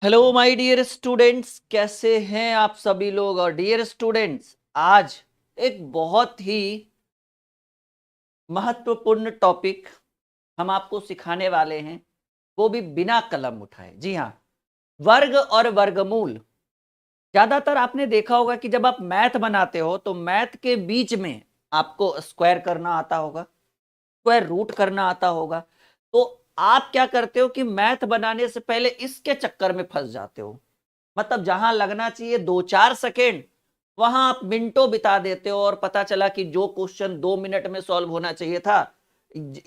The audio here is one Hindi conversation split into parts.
हेलो माय डियर स्टूडेंट्स, कैसे हैं आप सभी लोग। और डियर स्टूडेंट्स, आज एक बहुत ही महत्वपूर्ण टॉपिक हम आपको सिखाने वाले हैं, वो भी बिना कलम उठाए। जी हाँ, वर्ग और वर्गमूल। ज्यादातर आपने देखा होगा कि जब आप मैथ बनाते हो तो मैथ के बीच में आपको स्क्वायर करना आता होगा, स्क्वायर रूट करना आता होगा। तो आप क्या करते हो कि मैथ बनाने से पहले इसके चक्कर में फंस जाते हो। मतलब जहां लगना चाहिए 2-4 सेकेंड, वहां आप मिनटों बिता देते हो। और पता चला कि जो क्वेश्चन 2 मिनट में सॉल्व होना चाहिए था,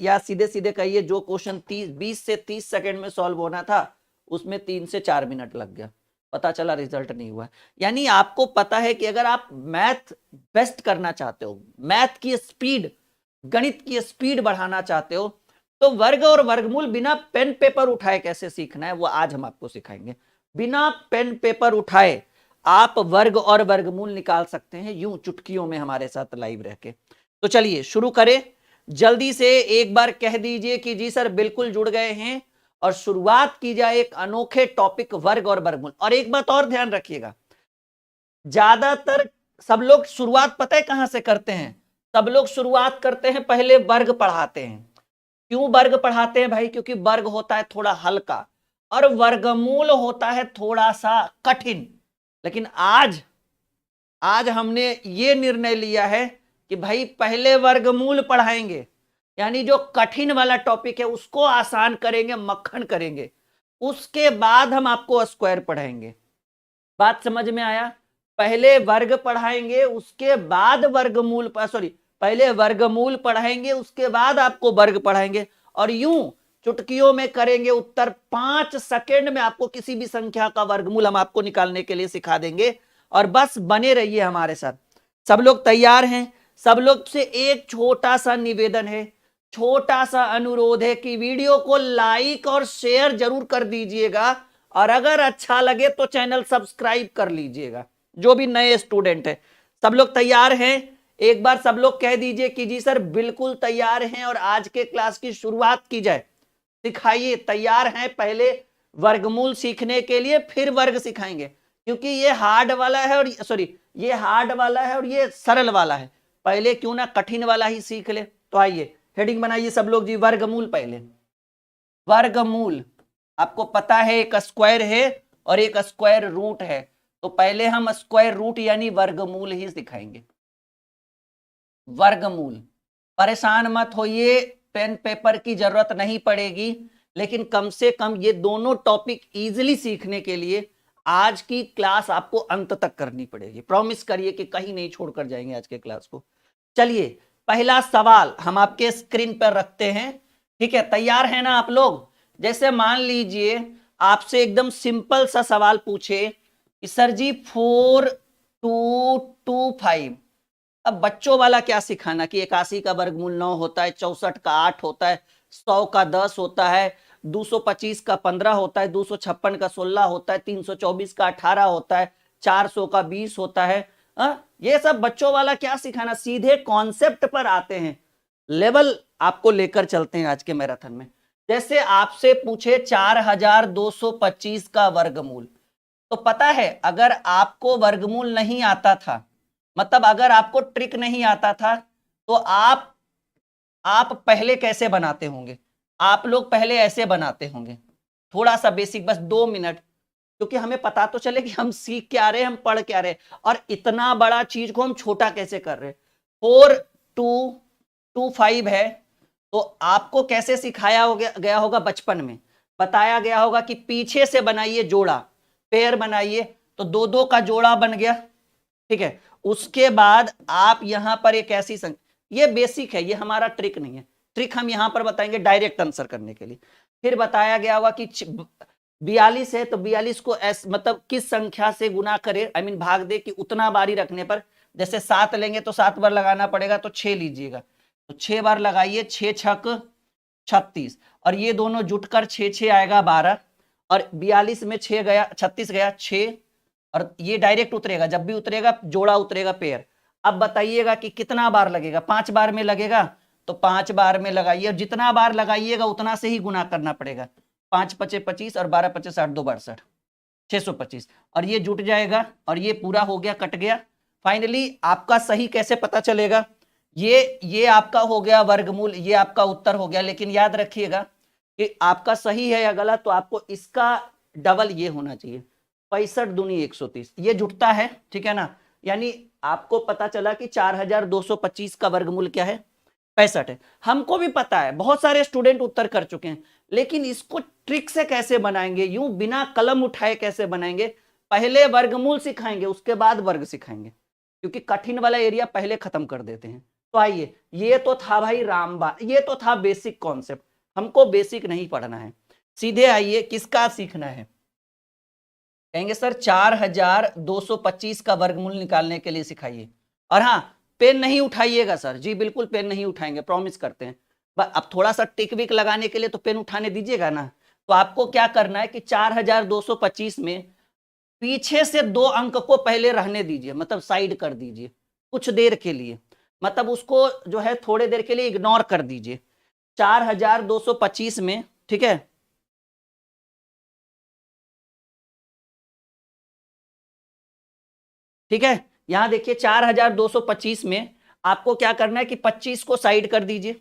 या सीधे सीधे कहिए जो क्वेश्चन 20 से 30 सेकेंड में सॉल्व होना था, उसमें 3 से 4 मिनट लग गया। पता चला रिजल्ट नहीं हुआ। यानी आपको पता है कि अगर आप मैथ बेस्ट करना चाहते हो, मैथ की स्पीड, गणित की स्पीड बढ़ाना चाहते हो, तो वर्ग और वर्गमूल बिना पेन पेपर उठाए कैसे सीखना है, वो आज हम आपको सिखाएंगे। बिना पेन पेपर उठाए आप वर्ग और वर्गमूल निकाल सकते हैं, यूं चुटकियों में हमारे साथ लाइव रह के। तो चलिए शुरू करें। जल्दी से एक बार कह दीजिए कि जी सर बिल्कुल जुड़ गए हैं, और शुरुआत की जाए एक अनोखे टॉपिक वर्ग और वर्गमूल। और एक बात और ध्यान रखिएगा, ज्यादातर सब लोग शुरुआत पता है कहां से करते हैं? सब लोग शुरुआत करते हैं पहले वर्ग पढ़ाते हैं। क्यों वर्ग पढ़ाते हैं भाई? क्योंकि वर्ग होता है थोड़ा हल्का और वर्गमूल होता है थोड़ा सा कठिन। लेकिन आज आज हमने ये निर्णय लिया है कि भाई पहले वर्गमूल पढ़ाएंगे, यानी जो कठिन वाला टॉपिक है उसको आसान करेंगे, मक्खन करेंगे। उसके बाद हम आपको स्क्वायर पढ़ाएंगे। बात समझ में आया? पहले वर्ग पढ़ाएंगे, उसके बाद वर्गमूल, सॉरी, पहले वर्गमूल पढ़ाएंगे, उसके बाद आपको वर्ग पढ़ाएंगे। और यूं चुटकियों में करेंगे उत्तर। 5 सेकेंड में आपको किसी भी संख्या का वर्गमूल हम आपको निकालने के लिए सिखा देंगे। और बस बने रहिए हमारे साथ। सब लोग तैयार हैं? सब लोग से एक छोटा सा निवेदन है, छोटा सा अनुरोध है कि वीडियो को लाइक और शेयर जरूर कर दीजिएगा। और अगर अच्छा लगे तो चैनल सब्सक्राइब कर लीजिएगा। जो भी नए स्टूडेंट है, सब लोग तैयार हैं? एक बार सब लोग कह दीजिए कि जी सर बिल्कुल तैयार हैं, और आज के क्लास की शुरुआत की जाए। सिखाइए, तैयार हैं? पहले वर्गमूल सीखने के लिए, फिर वर्ग सिखाएंगे, क्योंकि ये हार्ड वाला है, और सॉरी, ये हार्ड वाला है और ये सरल वाला है। पहले क्यों ना कठिन वाला ही सीख ले। तो आइए हेडिंग बनाइए सब लोग जी। वर्गमूल पहले। वर्गमूल आपको पता है एक स्क्वायर है और एक स्क्वायर रूट है। तो पहले हम स्क्वायर रूट यानी वर्गमूल ही सिखाएंगे। वर्गमूल, परेशान मत होइए, पेन पेपर की जरूरत नहीं पड़ेगी। लेकिन कम से कम ये दोनों टॉपिक इजीली सीखने के लिए आज की क्लास आपको अंत तक करनी पड़ेगी। प्रॉमिस करिए कि कहीं नहीं छोड़कर जाएंगे आज के क्लास को। चलिए पहला सवाल हम आपके स्क्रीन पर रखते हैं। ठीक है, तैयार है ना आप लोग? जैसे मान लीजिए आपसे एकदम सिंपल सा सवाल पूछे कि सर जी 4225, अब बच्चों वाला क्या सिखाना कि 81 का वर्गमूल 9 होता है, 64 का 8 होता है, 100 का 10 होता है, 225 का 15 होता है, 256 का 16 होता है, 324 का 18 होता है, 400 का 20 होता है। ये सब बच्चों वाला क्या सिखाना, सीधे कॉन्सेप्ट पर आते हैं। लेवल आपको लेकर चलते हैं आज के मैराथन में। जैसे आपसे पूछे 4225 का वर्गमूल, तो पता है अगर आपको वर्गमूल नहीं आता था, मतलब अगर आपको ट्रिक नहीं आता था, तो आप पहले कैसे बनाते होंगे? आप लोग पहले ऐसे बनाते होंगे, थोड़ा सा बेसिक, बस 2 मिनट, क्योंकि हमें पता तो चले कि हम सीख क्या रहे, हम पढ़ क्या रहे, और इतना बड़ा चीज को हम छोटा कैसे कर रहे। 4225 है, तो आपको कैसे सिखाया गया होगा? बचपन में बताया गया होगा कि पीछे से बनाइए जोड़ा, पेयर बनाइए, तो दो दो का जोड़ा बन गया। ठीक है, उसके बाद आप यहां पर एक ऐसी संख्या, ये बेसिक है, ये हमारा ट्रिक नहीं है। ट्रिक हम यहां पर बताएंगे डायरेक्ट आंसर करने के लिए। फिर बताया गया होगा कि 42 है, तो 42 को मतलब किस संख्या से गुना करे, आई मीन भाग दे, कि उतना बारी रखने पर, जैसे 7 लेंगे तो 7 बार लगाना पड़ेगा, तो 6 लीजिएगा, तो 6 बार लगाइए, 6 छक 36, और ये दोनों जुटकर 6 6 आएगा 12, और 42 में 6 गया, 36 गया 6, और ये डायरेक्ट उतरेगा, जब भी उतरेगा जोड़ा उतरेगा पेयर। अब बताइएगा कि कितना बार लगेगा? 5 बार में लगेगा, तो 5 बार में लगाइए, और जितना बार लगाइएगा उतना से ही गुना करना पड़ेगा। 5 पचे 25 और 12 पचे 60, 2 62। 625 और ये जुट जाएगा और ये पूरा हो गया, कट गया। फाइनली आपका सही कैसे पता चलेगा? ये आपका हो गया वर्गमूल, ये आपका उत्तर हो गया। लेकिन याद रखिएगा कि आपका सही है या गलत, तो आपको इसका डबल ये होना चाहिए। 65 दूनी 130 ये जुटता है, ठीक है ना। यानी आपको पता चला कि 4225 का वर्गमूल क्या है? 65 है। हमको भी पता है, बहुत सारे स्टूडेंट उत्तर कर चुके हैं, लेकिन इसको ट्रिक से कैसे बनाएंगे, यूं बिना कलम उठाए कैसे बनाएंगे? पहले वर्गमूल सिखाएंगे, उसके बाद वर्ग सिखाएंगे, क्योंकि कठिन वाला एरिया पहले खत्म कर देते हैं। तो आइए, ये तो था भाई रामबाण, ये तो था बेसिक कॉन्सेप्ट। हमको बेसिक नहीं पढ़ना है, सीधे आइए किसका सीखना है? कहेंगे सर 4225 का वर्गमूल निकालने के लिए सिखाइए। और हाँ, पेन नहीं उठाइएगा सर। जी बिल्कुल पेन नहीं उठाएंगे, प्रॉमिस करते हैं। अब थोड़ा सा टिक विक लगाने के लिए तो पेन उठाने दीजिएगा ना। तो आपको क्या करना है कि 4225 में पीछे से 2 अंक को पहले रहने दीजिए, मतलब साइड कर दीजिए कुछ देर के लिए, मतलब उसको जो है थोड़े देर के लिए इग्नोर कर दीजिए। 4225 में, ठीक है, ठीक है, यहां देखिए 4225 में आपको क्या करना है कि 25 को साइड कर दीजिए।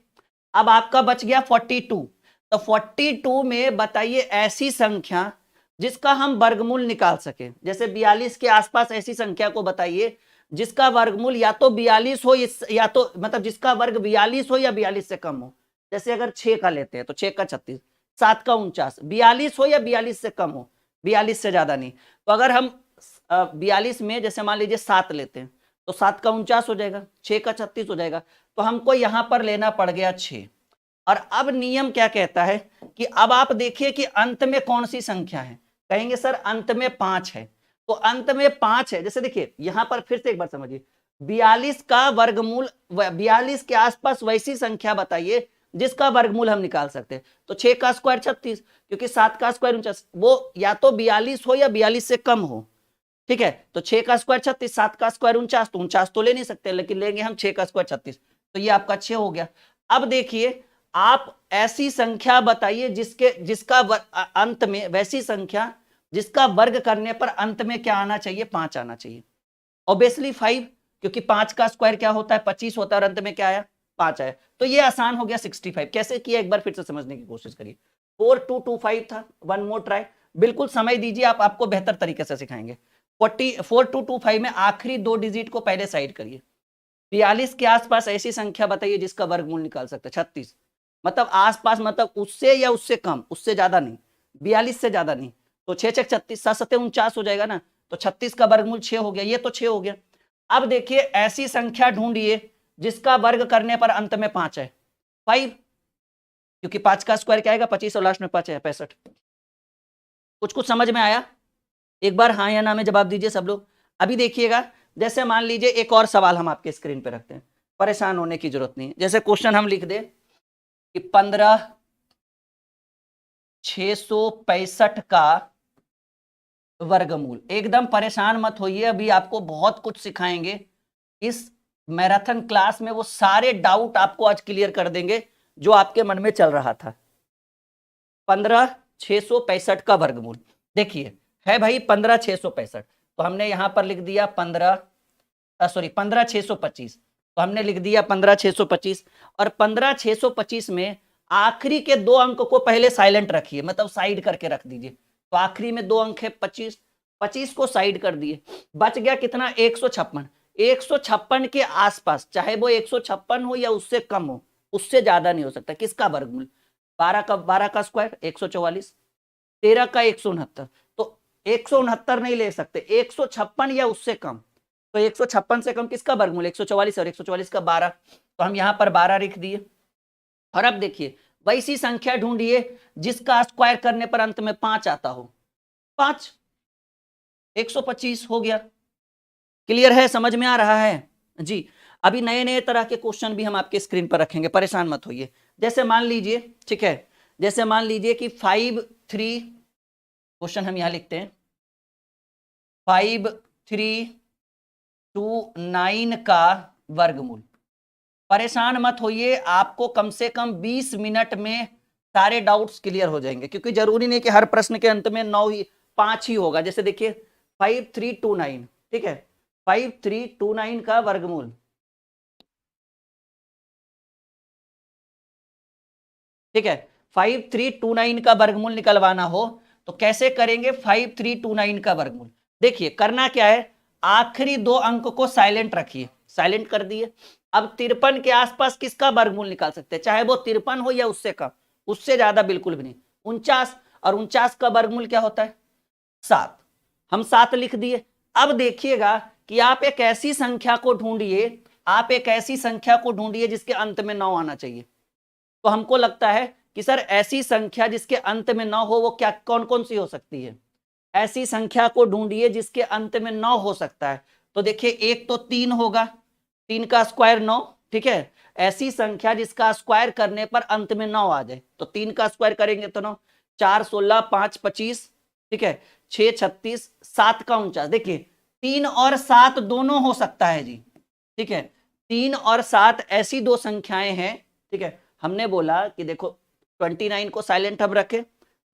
अब आपका बच गया 42। तो 42 में बताइए ऐसी संख्या जिसका हम वर्गमूल निकाल सके। जैसे 42 के आसपास ऐसी संख्या को बताइए जिसका वर्गमूल या तो 42 हो, या तो मतलब जिसका वर्ग 42 हो या 42 से कम हो। जैसे अगर 6 का लेते हैं तो 6 का 36, 7 का 49, 42 हो या 42 से कम हो, 42 से ज्यादा नहीं। तो अगर हम 42 में जैसे मान लीजिए 7 लेते हैं तो 7 का 49 हो जाएगा, 6 का 36 हो जाएगा। तो हमको यहां पर लेना पड़ गया 6। और अब नियम क्या कहता है कि अब आप देखिए कि अंत में कौन सी संख्या है। कहेंगे सर अंत में 5 है। तो अंत में 5 है, जैसे देखिए यहां पर फिर से एक बार समझिए, 42 का वर्गमूल, 42 के आसपास वैसी संख्या बताइए जिसका वर्गमूल हम निकाल सकते हैं। तो 6 का स्क्वायर 36, क्योंकि 7 का स्क्वायर 49, वो या तो 42 हो या 42 से कम हो, ठीक है। तो 6 का स्क्वायर 36, 7 का स्क्वायर 49, तो 49 तो ले नहीं सकते, लेकिन लेंगे हम 6 का स्क्वायर 36। तो ये आपका 6 हो गया। अब देखिए आप ऐसी संख्या बताइए जिसका अंत में, वैसी संख्या जिसका वर्ग करने पर अंत में क्या आना चाहिए? 5 आना चाहिए। ऑब्वियसली 5, क्योंकि 5 का स्क्वायर क्या होता है? 25 होता है, और अंत में क्या आया? 5 आया। तो ये आसान हो गया 65। कैसे किया एक बार फिर से समझने की कोशिश करिए। 4225 था, वन मोर ट्राई, बिल्कुल समय दीजिए, आपको बेहतर तरीके से सिखाएंगे। 4225 में आखिरी 2 डिजिट को पहले साइड करिए। 42 के आसपास ऐसी संख्या बताइए जिसका वर्गमूल निकाल सकते हैं। 36 मतलब आसपास, मतलब उससे या उससे कम, उससे ज्यादा नहीं, 42 से ज्यादा नहीं। तो 6 6 36, 7 7 49 हो जाएगा ना। तो 36 का वर्गमूल 6 हो गया, ये तो 6 हो गया। अब देखिए ऐसी संख्या ढूंढिए जिसका वर्ग करने पर अंत में 5 है। 5, क्योंकि 5 का स्क्वायर क्या आएगा? 25 और लास्ट में 5 है, 65। कुछ कुछ समझ में आया? एक बार हाँ या ना में जवाब दीजिए सब लोग। अभी देखिएगा, जैसे मान लीजिए एक और सवाल हम आपके स्क्रीन पे रखते हैं, परेशान होने की जरूरत नहीं। जैसे क्वेश्चन हम लिख दे कि 15,665 का वर्गमूल। एकदम परेशान मत होइए, अभी आपको बहुत कुछ सिखाएंगे इस मैराथन क्लास में। वो सारे डाउट आपको आज क्लियर कर देंगे जो आपके मन में चल रहा था। 15,665 का वर्गमूल देखिए है भाई 15,665। तो हमने यहां पर लिख दिया 15,625। तो हमने लिख दिया 15,625। और 15,625 में आखिरी के 2 अंक को पहले साइलेंट रखिए, मतलब साइड करके रख दीजिए। तो आखिरी में 2 अंक है 25, 25 को साइड कर दिए। बच गया कितना? 156। 156 के आसपास, चाहे वो 156 हो या उससे कम हो, उससे ज्यादा नहीं हो सकता। किसका वर्गमूल? 12 का स्क्वायर 144, 13 का 169। तो 169 नहीं ले सकते, 156 या उससे कम। तो 156 से कम किसका वर्गमूल? 144, और 144 का 12। तो हम यहां पर 12 लिख दिए। और अब देखिए वैसी संख्या ढूंढिए जिसका स्क्वायर करने पर अंत में 5 आता हो। 5, 125 हो गया। क्लियर है? समझ में आ रहा है जी? अभी नए नए तरह के क्वेश्चन भी हम आपके स्क्रीन पर रखेंगे, परेशान मत होइए। जैसे मान लीजिए, ठीक है, जैसे मान लीजिए कि 53, क्वेश्चन हम यहां लिखते हैं 5329 का वर्गमूल। परेशान मत होइए, आपको कम से कम 20 मिनट में सारे डाउट्स क्लियर हो जाएंगे, क्योंकि जरूरी नहीं कि हर प्रश्न के अंत में 9 ही 5 ही होगा। जैसे देखिए 5329, ठीक है, 5329 का वर्गमूल, ठीक है, 5329 का वर्गमूल निकलवाना हो तो कैसे करेंगे? 5329 का वर्गमूल, देखिए करना क्या है, आखिरी दो अंक को साइलेंट रखिए, साइलेंट कर दिए। अब 53 के आसपास किसका वर्गमूल निकाल सकते हैं, चाहे वो 53 हो या उससे कम, उससे ज्यादा बिल्कुल भी नहीं। 49, और 49 का वर्गमूल क्या होता है? 7। हम 7 लिख दिए। अब देखिएगा कि आप एक ऐसी संख्या को ढूंढिए, आप एक ऐसी संख्या को ढूंढिए जिसके अंत में 9 आना चाहिए। तो हमको लगता है कि सर ऐसी संख्या जिसके अंत में 9 हो वो क्या, कौन कौन सी हो सकती है? ऐसी संख्या को ढूंढिए जिसके अंत में 9 हो सकता है। तो देखिए एक तो 3 होगा, 3 का स्क्वायर 9, ठीक है। ऐसी संख्या जिसका स्क्वायर करने पर अंत में 9 आ जाए, तो 3 का स्क्वायर करेंगे तो 9, 4 16, 5 25, ठीक है, 6 36, 7 का 49। देखिए 3 और 7 दोनों हो सकता है जी, ठीक है, 3 और 7 ऐसी दो संख्याएं हैं, ठीक है। हमने बोला कि देखो 29 को साइलेंट हम रखें,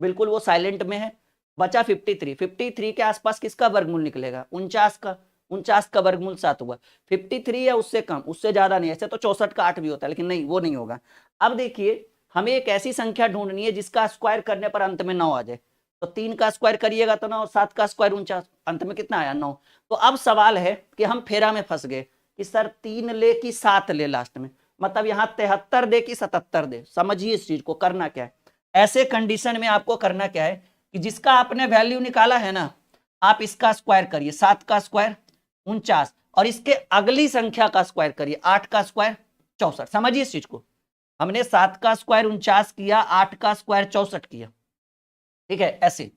बिल्कुल वो साइलेंट में है। बचा 53, 53 के आसपास किसका वर्गमूल निकलेगा? 49 का, 49 का वर्गमूल 7 हुआ। 53 या उससे कम, उससे ज्यादा नहीं, ऐसे तो 64 का 8 भी होता है, लेकिन नहीं वो नहीं होगा। अब देखिए हमें एक ऐसी संख्या ढूंढनी है जिसका स्क्वायर करने पर अंत में 9 आ जाए। तो 3 का स्क्वायर करिएगा तो 9, 7 का स्क्वायर 49, अंत में कितना आया? 9। तो अब सवाल है कि हम फेरा में फंस गए कि सर 3 ले कि 7 ले लास्ट में, मतलब यहां 73 दे कि 77 दे। समझिए इस चीज को, करना क्या है ऐसे कंडीशन में, आपको करना क्या है कि जिसका आपने वैल्यू निकाला है ना, आप इसका स्क्वायर करिए, 7 का स्क्वायर 49, और इसके अगली संख्या का स्क्वायर करिए, 8 का स्क्वायर 64। समझिए इस चीज को, हमने 7 का स्क्वायर 49 किया, 8 का स्क्वायर 64 किया, ठीक है, ऐसे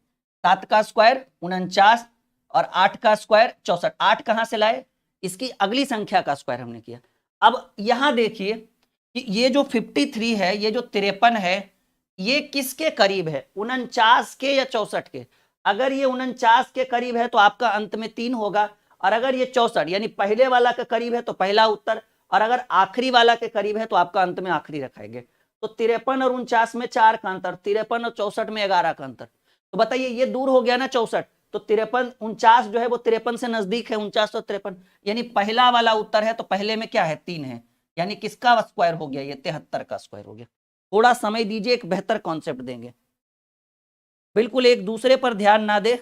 7 का स्क्वायर 49 और 8 का स्क्वायर 64। 8 कहां से लाए? इसकी अगली संख्या का स्क्वायर हमने किया। अब यहां देखिए कि ये जो 53 है, ये जो 53 है, ये किसके करीब है? 49 के या 64 के? अगर ये 49 के करीब है तो आपका अंत में 3 होगा, और अगर ये 64 यानी पहले वाला के करीब है तो पहला उत्तर, और अगर आखिरी वाला के करीब है तो आपका अंत में आखिरी रखाएंगे। तो 53 और 49 में 4 का अंतर, 53 और 64 में 11 का अंतर। तो बताइए ये दूर हो गया ना 64, तो 53 49 जो है वो 53 से नजदीक है, 49 और 53, यानी पहला वाला उत्तर है, तो पहले में क्या है? 3 है, यानी किसका स्क्वायर हो गया? ये 73 का स्क्वायर हो गया। थोड़ा समय दीजिए, एक बेहतर कॉन्सेप्ट देंगे, बिल्कुल एक दूसरे पर ध्यान ना दे।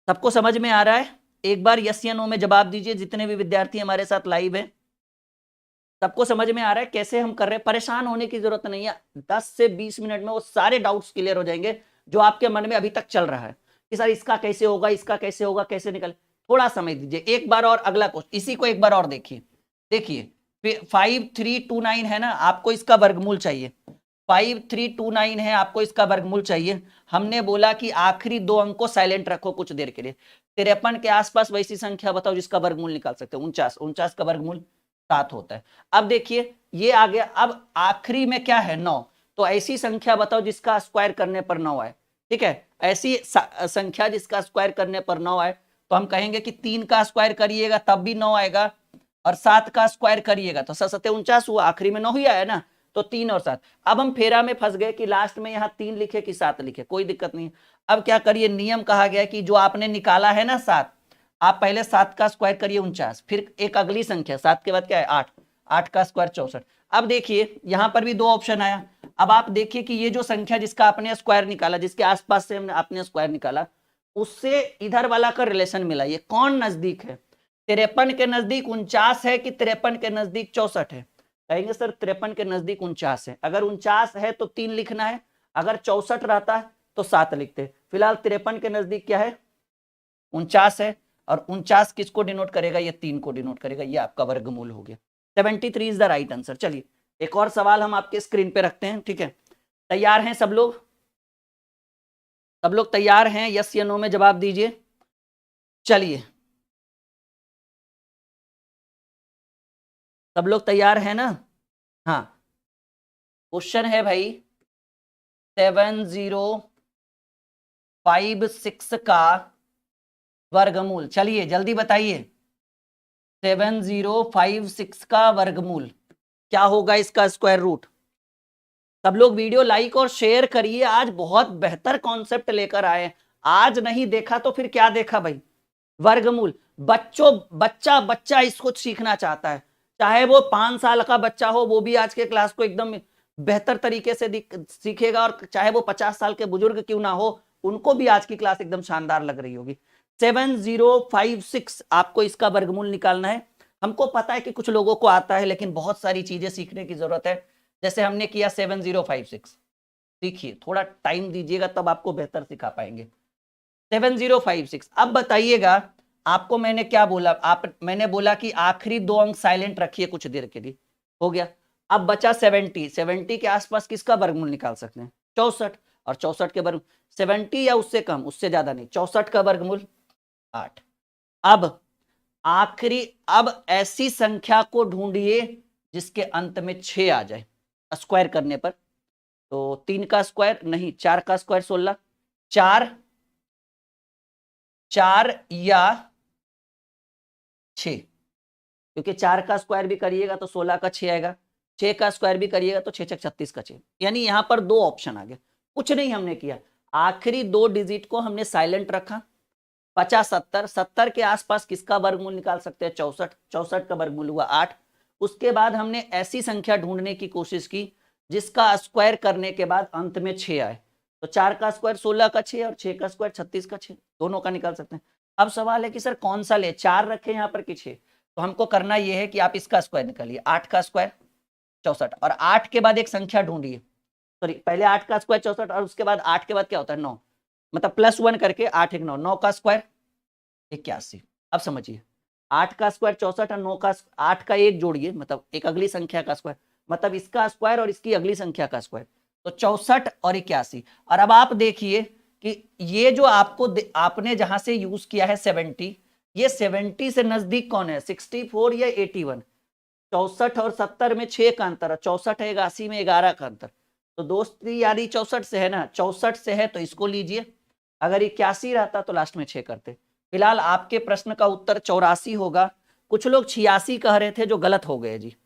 सबको समझ में आ रहा है? एक बार यस या नो में जवाब दीजिए, जितने भी विद्यार्थी हमारे साथ लाइव हैं। सबको समझ में आ रहा है कैसे हम कर रहे हैं? परेशान होने की जरूरत नहीं है, 10 से 20 मिनट में वो सारे डाउट्स क्लियर हो जाएंगे जो आपके मन में अभी तक चल रहा है कि सर इसका कैसे होगा, इसका कैसे होगा, कैसे निकल। थोड़ा समय दीजिए, एक बार और अगला क्वेश्चन, इसी को एक बार और देखिए। देखिए 5329 है ना, आपको इसका वर्गमूल चाहिए। 5329 है, आपको इसका वर्गमूल चाहिए। हमने बोला कि आखिरी दो अंक को साइलेंट रखो कुछ देर के लिए। 53 के आसपास वैसी संख्या बताओ जिसका वर्गमूल निकाल सकते हो। 49, 49 का वर्गमूल 7 होता है। अब देखिए ये आ गया, अब आखिरी में क्या है? 9। तो ऐसी संख्या बताओ जिसका स्क्वायर करने पर 9 आए, ठीक है, ऐसी संख्या जिसका स्क्वायर करने पर 9 आए। तो हम कहेंगे कि 3 का स्क्वायर करिएगा तब भी 9 आएगा, और 7 का स्क्वायर करिएगा तो 7 49 हुआ, आखिरी में 9 ही आया ना, तो 3 और 7। अब हम फेरा में फंस गए कि लास्ट में यहाँ 3 लिखे कि 7 लिखे, कोई दिक्कत नहीं। अब क्या करिए, नियम कहा गया कि जो आपने निकाला है ना 7, आप पहले 7 का स्क्वायर करिए 49, फिर एक अगली संख्या 7 के बाद क्या है? 8, 8 का स्क्वायर 64। अब देखिए यहां पर भी दो ऑप्शन आया। अब आप देखिए कि ये जो संख्या जिसका आपने स्क्वायर निकाला, जिसके आसपास से आपने स्क्वायर निकाला, उससे इधर वाला का रिलेशन मिला, ये कौन नजदीक है? 53 के नजदीक 49 है कि 53 के नजदीक 64 है? कहेंगे सर 53 के नजदीक 49 है। अगर 49 है तो 3 लिखना है, अगर 64 रहता है तो 7 लिखते। फिलहाल 53 के नजदीक क्या है? 49 है, और 49 किसको डिनोट करेगा? ये 3 को डिनोट करेगा, ये आपका वर्गमूल हो गया। 73 इज द राइट आंसर। चलिए एक और सवाल हम आपके स्क्रीन पे रखते हैं, ठीक है। तैयार हैं सब लोग? सब लोग तैयार हैं? यस या नो में जवाब दीजिए। चलिए सब लोग तैयार हैं ना? हाँ, क्वेश्चन है भाई 7056 का वर्गमूल। चलिए जल्दी बताइए। 7056 का वर्गमूल क्या होगा इसका स्क्वायर रूट। सब लोग वीडियो लाइक और शेयर करिए, आज बहुत बेहतर कॉन्सेप्ट लेकर आए। आज नहीं देखा तो फिर क्या देखा भाई। वर्गमूल बच्चा बच्चा इसको सीखना चाहता है, चाहे वो 5 साल का बच्चा हो, वो भी आज के क्लास को एकदम बेहतर तरीके से सीखेगा, और चाहे वो 50 साल के बुजुर्ग क्यों ना हो, उनको भी आज की क्लास एकदम शानदार लग रही होगी। 7056 आपको इसका वर्गमूल निकालना है। हमको पता है कि कुछ लोगों को आता है, लेकिन बहुत सारी चीजें सीखने की जरूरत है। जैसे हमने किया 7056, सीखिए, थोड़ा टाइम दीजिएगा तब आपको बेहतर सिखा पाएंगे। 7056, अब बताइएगा आपको मैंने क्या बोला, मैंने बोला कि आखिरी 2 अंक साइलेंट रखिए कुछ देर के लिए, हो गया। अब बचा 70 के आसपास किसका वर्गमूल निकाल सकते हैं, 64, और 64 के वर्ग 70 या उससे कम, उससे ज्यादा नहीं, 64 का वर्गमूल 8। अब आखिरी, अब ऐसी संख्या को ढूंढिए जिसके अंत में 6 आ जाए स्क्वायर करने पर। तो 3 का स्क्वायर नहीं, 4 का स्क्वायर 16, 4 या 6, क्योंकि 4 का स्क्वायर भी करिएगा तो 16 का 6 आएगा, 6 का स्क्वायर भी करिएगा तो 6 36 का 6, यानी यहां पर 2 ऑप्शन आ गए। कुछ नहीं हमने किया, आखिरी 2 डिजिट को हमने साइलेंट रखा। 50 70, 70 के आसपास किसका वर्गमूल निकाल सकते हैं, 64, 64 का वर्गमूल हुआ 8। उसके बाद हमने ऐसी संख्या ढूंढने की कोशिश की जिसका स्क्वायर करने के बाद अंत में 6 आए। तो 4 का स्क्वायर 16 का 6 और 6 का स्क्वायर 36 का 6, दोनों का निकाल सकते हैं। अब सवाल है कि सर कौन सा ले, 4 रखे यहाँ पर कि 6। तो हमको करना यह है कि आप इसका स्क्वायर निकालिए, 8 का स्क्वायर 64, और 8 के बाद एक संख्या ढूंढिए, सॉरी पहले 8 का स्क्वायर 64 और उसके बाद 8 के बाद क्या होता है 9, मतलब +1 करके 8 1 9, 9 का स्क्वायर 81। अब समझिए 8 का स्क्वायर 64 और 9 का 8 का एक जोड़िए, मतलब एक अगली संख्या का स्क्वायर, मतलब इसका स्क्वायर और इसकी अगली संख्या का स्क्वायर, तो 64 और 81। और अब आप देखिए कि ये जो आपने जहां से यूज किया है 70, ये 70 से नजदीक कौन है, 64 या 81। 64 और 70 में 6 का अंतर है, 64 है 81 में 11 का अंतर। तो दोस्ती यारी 64 से है ना, 64 से है तो इसको लीजिए, अगर 81 रहता तो लास्ट में 6 करते। फिलहाल आपके प्रश्न का उत्तर 84 होगा। कुछ लोग 86 कह रहे थे जो गलत हो गए जी।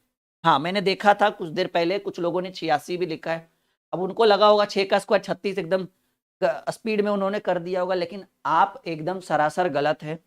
हाँ मैंने देखा था कुछ देर पहले कुछ लोगों ने 86 भी लिखा है। अब उनको लगा होगा 6 का स्क्वायर 36, एकदम स्पीड में उन्होंने कर दिया होगा, लेकिन आप एकदम सरासर गलत है।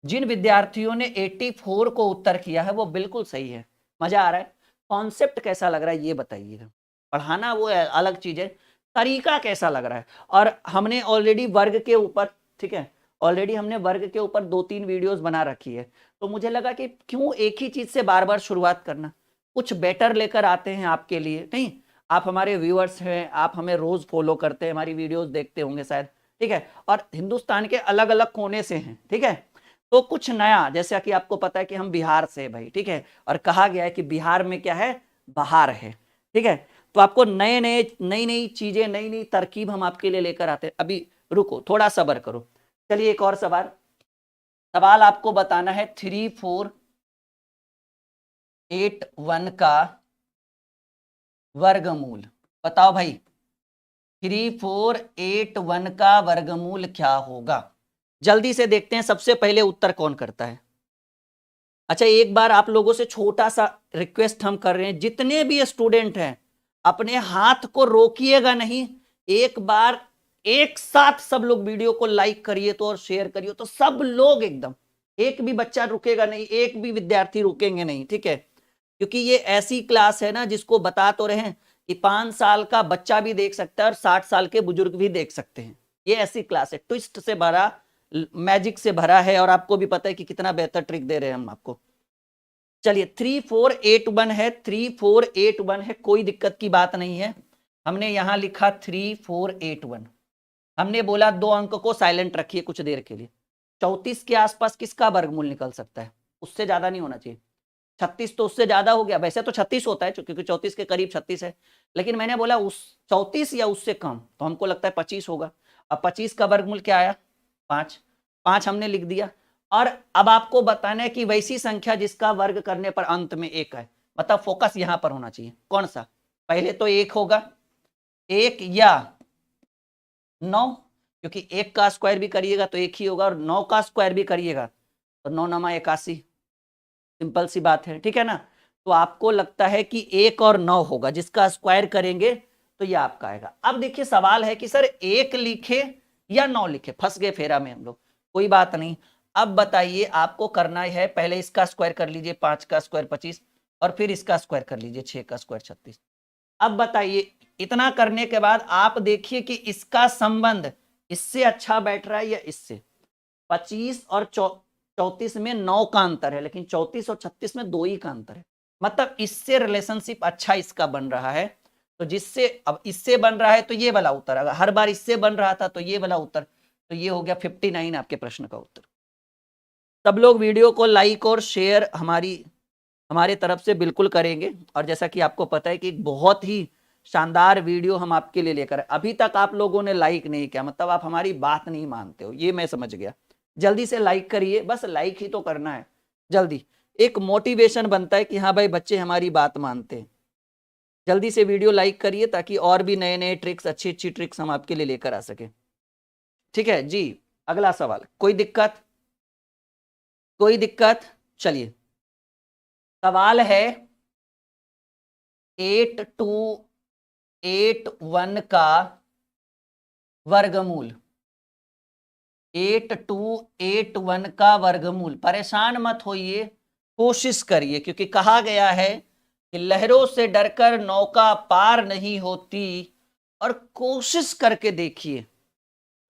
जिन विद्यार्थियों ने 84 को उत्तर किया है वो बिल्कुल सही है। मजा आ रहा है, कॉन्सेप्ट कैसा लग रहा है ये बताइएगा। पढ़ाना वो अलग चीज है, तरीका कैसा लग रहा है। और हमने ऑलरेडी वर्ग के ऊपर, ठीक है, ऑलरेडी हमने वर्ग के ऊपर 2-3 वीडियोस बना रखी है, तो मुझे लगा कि क्यों एक ही चीज से बार बार शुरुआत करना, कुछ बेटर लेकर आते हैं आपके लिए। नहीं, आप हमारे व्यूअर्स हैं, आप हमें रोज फॉलो करते हैं, हमारी वीडियोस देखते होंगे शायद, ठीक है, और हिंदुस्तान के अलग अलग कोने से हैं, ठीक है। तो कुछ नया, जैसा कि आपको पता है कि हम बिहार से भाई, ठीक है, और कहा गया है कि बिहार में क्या है, बहार है, ठीक है। तो आपको नए नए नई नई चीजें, नई नई तरकीब हम आपके लिए लेकर आते हैं। अभी रुको, थोड़ा सब्र करो। चलिए एक और सवाल आपको बताना है 3481 का वर्गमूल। बताओ भाई 3481 का वर्गमूल क्या होगा, जल्दी से देखते हैं। सबसे पहले उत्तर कौन करता है। अच्छा एक बार आप लोगों से छोटा सा रिक्वेस्ट हम कर रहे हैं, जितने भी स्टूडेंट हैं अपने हाथ को रोकिएगा नहीं, एक बार एक साथ सब लोग वीडियो को लाइक करिए तो और शेयर करिए तो सब लोग एकदम, एक भी बच्चा रुकेगा नहीं, एक भी विद्यार्थी रुकेंगे नहीं, ठीक है। क्योंकि ये ऐसी क्लास है ना जिसको बता तो रहे हैं कि 5 साल का बच्चा भी देख सकता है और 60 साल के बुजुर्ग भी देख सकते हैं। ये ऐसी क्लास है, ट्विस्ट से भरा, मैजिक से भरा है, और आपको भी पता है कि कितना बेहतर ट्रिक दे रहे हैं हम आपको। चलिए 3481 है, 3481 है, कोई दिक्कत की बात नहीं है। हमने यहां लिखा 3481, हमने बोला 2 अंक को साइलेंट रखिए कुछ देर के लिए। 34 के आसपास किसका वर्गमूल निकल सकता है, उससे ज्यादा नहीं होना चाहिए। 36 तो उससे ज्यादा हो गया, वैसे तो 36 होता है क्योंकि 34 के करीब 36 है, लेकिन मैंने बोला उस 34 या उससे कम, तो हमको लगता है 25 होगा। अब 25 का वर्गमूल क्या आया, 5, 5 हमने लिख दिया। और अब आपको बताना है कि वैसी संख्या जिसका वर्ग करने पर अंत में 1 है, मतलब फोकस यहां पर होना चाहिए, कौन सा, पहले तो 1 होगा, 1 या 9, क्योंकि 1 का स्क्वायर भी करिएगा तो 1 ही होगा, और 9 का स्क्वायर भी करिएगा तो 9 9 81, सिंपल सी बात है, ठीक है ना। तो आपको लगता है कि 1 और 9 होगा, जिसका स्क्वायर करेंगे तो ये आपका आएगा। अब देखिए सवाल है कि सर 1 लिखे या 9 लिखे, फंस गए फेरा में हम लोग। कोई बात नहीं, अब बताइए आपको करना है, पहले इसका स्क्वायर कर लीजिए, 5 का स्क्वायर 25, और फिर इसका स्क्वायर कर लीजिए, 6 का स्क्वायर 36। अब बताइए इतना करने के बाद आप देखिए कि इसका संबंध इससे अच्छा बैठ रहा है या इससे। 25 और 34 में 9 का अंतर है, लेकिन 34 और 36 में 2 ही का अंतर है। मतलब इससे रिलेशनशिप अच्छा इसका बन रहा है, तो जिससे अब इससे बन रहा है तो ये वाला उत्तर, अगर हर बार इससे बन रहा था तो ये वाला उत्तर, तो ये हो गया 59 आपके प्रश्न का उत्तर। सब लोग वीडियो को लाइक और शेयर हमारे तरफ से बिल्कुल करेंगे। और जैसा कि आपको पता है कि एक बहुत ही शानदार वीडियो हम आपके लिए लेकर, अभी तक आप लोगों ने लाइक नहीं किया, मतलब आप हमारी बात नहीं मानते हो, ये मैं समझ गया। जल्दी से लाइक करिए, बस लाइक ही तो करना है जल्दी, एक मोटिवेशन बनता है कि हाँ भाई बच्चे हमारी बात मानते हैं। जल्दी से वीडियो लाइक करिए ताकि और भी नए नए ट्रिक्स, अच्छी अच्छी ट्रिक्स हम आपके लिए लेकर आ सके। ठीक है जी, अगला सवाल, कोई दिक्कत? कोई दिक्कत? चलिए, सवाल है 8281 का वर्गमूल। 8281 का वर्गमूल, परेशान मत होइए, कोशिश करिए, क्योंकि कहा गया है कि लहरों से डरकर नौका पार नहीं होती, और कोशिश करके देखिए,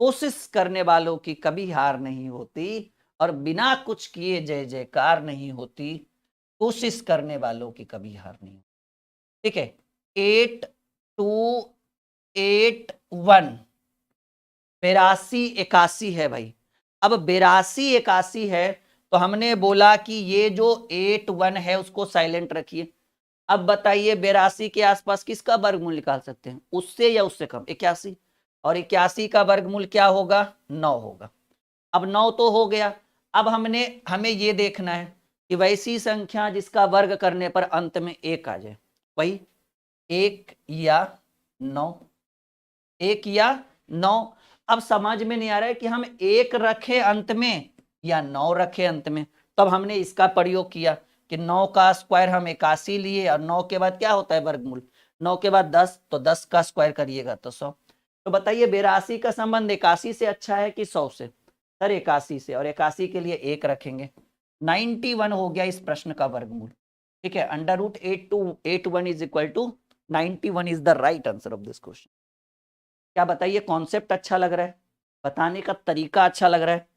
कोशिश करने वालों की कभी हार नहीं होती, और बिना कुछ किए जय जयकार नहीं होती, कोशिश करने वालों की कभी हार नहीं होती। ठीक है, 8281 8281 है भाई। अब 8281 है तो हमने बोला कि ये जो 81 है उसको साइलेंट रखिए। अब बताइए 82 के आसपास किसका वर्गमूल निकाल सकते हैं, उससे या उससे कम? 81, और 81 का वर्गमूल क्या होगा? 9 होगा। अब 9 तो हो गया। अब हमें ये देखना है कि वैसी संख्या जिसका वर्ग करने पर अंत में 1 आ जाए, वही 1 या 9, 1 या 9। अब समझ में नहीं आ रहा है कि हम 1 रखे अंत में या 9 रखे अंत में, तब हमने इसका प्रयोग किया कि 9 का स्क्वायर हम 81 लिए, और 9 के बाद क्या होता है वर्गमूल, 9 के बाद 10, तो 10 का स्क्वायर करिएगा तो 100। तो बताइए 82 का संबंध 81 से अच्छा है कि 100 से? सर 81 से, और 81 के लिए 1 रखेंगे, 91 हो गया इस प्रश्न का वर्गमूल। ठीक है, √8281 is equal to 91 is the right answer of this question. क्या बताइए, कॉन्सेप्ट अच्छा लग रहा है, बताने का तरीका अच्छा लग रहा है,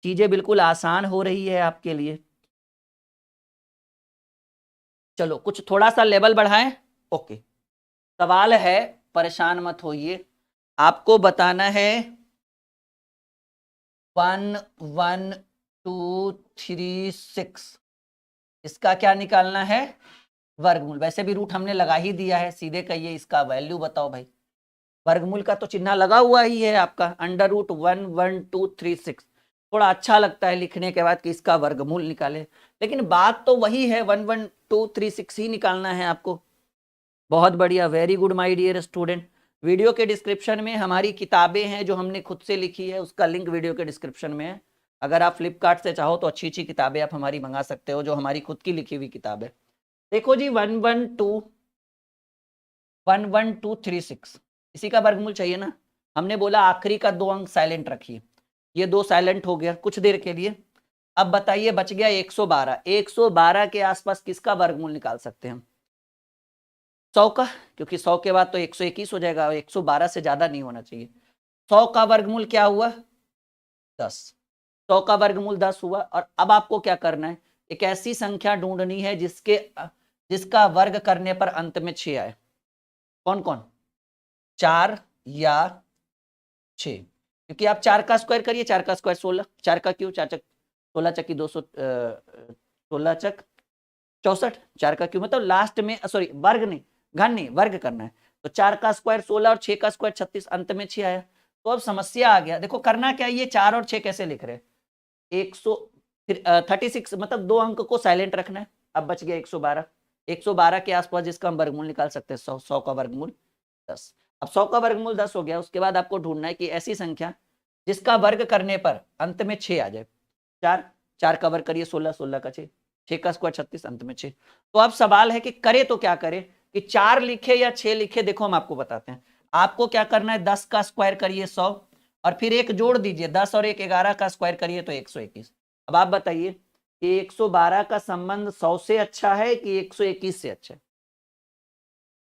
चीजें बिल्कुल आसान हो रही है आपके लिए। चलो कुछ थोड़ा सा लेवल बढ़ाएं। ओके, सवाल है, परेशान मत होइए, आपको बताना है 11236, इसका क्या निकालना है? वर्गमूल। वैसे भी रूट हमने लगा ही दिया है, सीधे कहिए इसका वैल्यू बताओ भाई। वर्गमूल का तो चिन्ह लगा हुआ ही है आपका, √11236। थोड़ा अच्छा लगता है लिखने के बाद कि इसका वर्गमूल निकाले, लेकिन बात तो वही है, 11236 ही निकालना है आपको। बहुत बढ़िया, very good my dear student. Video के डिस्क्रिप्शन में हमारी किताबें हैं जो हमने खुद से लिखी है, उसका लिंक वीडियो के डिस्क्रिप्शन में है। अगर आप फ्लिपकार्ट से चाहो तो अच्छी अच्छी किताबें आप हमारी मंगा सकते हो, जो हमारी खुद की लिखी हुई किताब है। देखो जी, 11236 इसी का वर्गमूल चाहिए ना। हमने बोला आखिरी का 2 अंक साइलेंट रखिए, ये 2 साइलेंट हो गया कुछ देर के लिए। अब बताइए बच गया 112। 112 के आसपास किसका वर्गमूल निकाल सकते हैं हम? 100 का, क्योंकि 100 के बाद तो 121 हो जाएगा, 112 से ज्यादा नहीं होना चाहिए। 100 का वर्गमूल क्या हुआ? 10। 100 का वर्गमूल 10 हुआ। और अब आपको क्या करना है, एक ऐसी संख्या ढूंढनी है जिसका वर्ग करने पर अंत में 6 आए। कौन कौन? 4 या 6, क्योंकि आप 4 का स्क्वायर करिए, 4 का स्क्वायर 16, 4 का क्यों, 4 चक 16 चक्की 200, 16 चक 64, 4 का क्यों, मतलब लास्ट में, सॉरी वर्ग नहीं, घन नहीं, वर्ग करना है। तो 4 का स्क्वायर 16 और 6 का स्क्वायर 36, अंत में 6 आया। तो अब समस्या आ गया, देखो करना क्या है, ये 4 और 6 कैसे लिख रहे हैं, 136, मतलब 2 अंक को साइलेंट रखना है। अब बच गया 112। 112 के आसपास जिसका हम वर्गमूल निकाल सकते हैं 100, 100 का वर्गमूल 10। अब 100 का वर्गमूल 10 हो गया, उसके बाद आपको ढूंढना है कि ऐसी संख्या जिसका वर्ग करने पर अंत में 6 आ जाए। 4 का वर्ग करिए 16, 16 का 6, 6 का स्क्वायर 36, अंत में 6। तो अब सवाल है कि करे तो क्या करे, कि 4 लिखे या 6 लिखे। देखो हम आपको बताते हैं। आपको क्या करना है, 10 का स्क्वायर करिए 100, और फिर एक जोड़ दीजिए, 10 और 1 11 का स्क्वायर करिए तो 121। अब आप बताइए कि 112 का संबंध 100 से अच्छा है कि 121 से अच्छा है?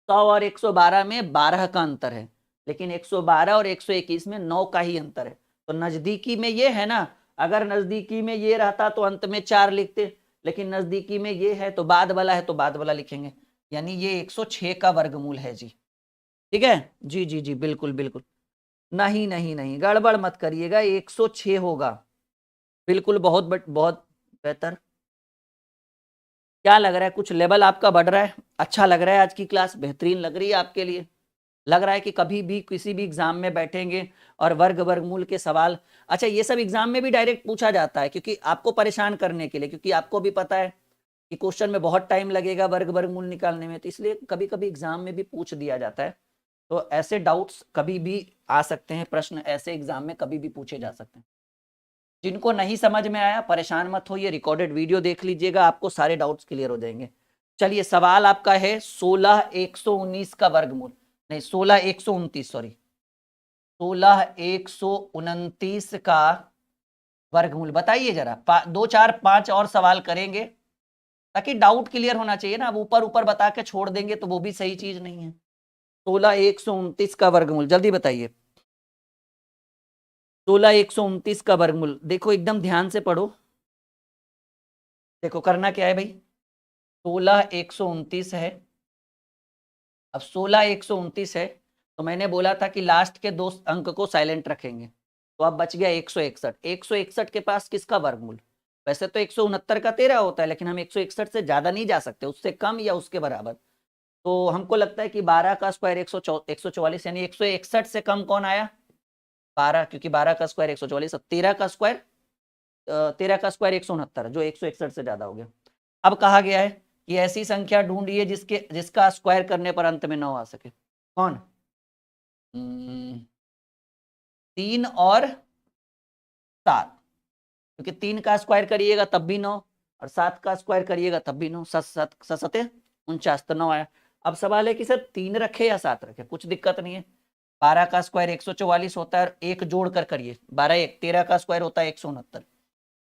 100 और 112 में 12 का अंतर है, लेकिन 112 और 121 में 9 का ही अंतर है। तो नजदीकी में ये है ना, अगर नजदीकी में ये रहता तो अंत में 4 लिखते, लेकिन नजदीकी में ये है तो बाद वाला है तो बाद वाला लिखेंगे, यानी ये 106 का वर्गमूल है जी। ठीक है जी जी जी, बिल्कुल बिल्कुल। नहीं नहीं नहीं, गड़बड़ मत करिएगा, 106 होगा, बिल्कुल। बहुत बेहतर। क्या लग रहा है, कुछ लेवल आपका बढ़ रहा है? अच्छा लग रहा है? आज की क्लास बेहतरीन लग रही है आपके लिए? लग रहा है कि कभी भी किसी भी एग्जाम में बैठेंगे और वर्गमूल के सवाल, अच्छा ये सब एग्जाम में भी डायरेक्ट पूछा जाता है, क्योंकि आपको परेशान करने के लिए, क्योंकि आपको भी पता है कि क्वेश्चन में बहुत टाइम लगेगा वर्गमूल निकालने में, तो इसलिए कभी कभी एग्जाम में भी पूछ दिया जाता है। तो ऐसे डाउट्स कभी भी आ सकते हैं, प्रश्न ऐसे एग्जाम में कभी भी पूछे जा सकते हैं। जिनको नहीं समझ में आया परेशान मत होइए, रिकॉर्डेड वीडियो देख लीजिएगा, आपको सारे डाउट्स क्लियर हो जाएंगे। चलिए सवाल आपका है 16 119 का वर्गमूल, नहीं 16 129, सॉरी 16 129 का वर्गमूल बताइए जरा। 2 4 5 और सवाल करेंगे ताकि डाउट क्लियर होना चाहिए ना। अब ऊपर ऊपर बता के छोड़ देंगे तो वो भी सही चीज नहीं है। 16 129 का वर्गमूल जल्दी बताइए। 16 129 का वर्गमूल, देखो एकदम ध्यान से पढ़ो। देखो करना क्या है भाई, 16 129 है। अब 16 129 है, तो मैंने बोला था कि लास्ट के 2 अंक को साइलेंट रखेंगे, तो अब बच गया 161। 161 के पास किसका वर्गमूल? वैसे तो 169 का 13 होता है, लेकिन हम 161 से ज्यादा नहीं जा सकते, उससे कम या उसके बराबर। तो हमको लगता है कि 12 का स्क्वायर 144, यानी 161 से कम कौन आया? 12, क्योंकि 12 का स्क्वायर 144, 13 का स्क्वायर 169, जो 161 से ज्यादा हो गया। अब कहा गया है कि ऐसी संख्या ढूंढिए जिसका स्क्वायर करने पर अंत में 9 आ सके। कौन? 3 और 7, क्योंकि 3 का स्क्वायर करिएगा तब भी 9, और 7 का स्क्वायर करिएगा तब भी 9, 7 7 49, तो 9 आया। अब सवाल है कि सर 3 रखे या 7 रखे, कुछ दिक्कत नहीं है। 12 का स्क्वायर 144 होता है, एक जोड़ कर करिए, 12 1 13 का स्क्वायर होता है 169।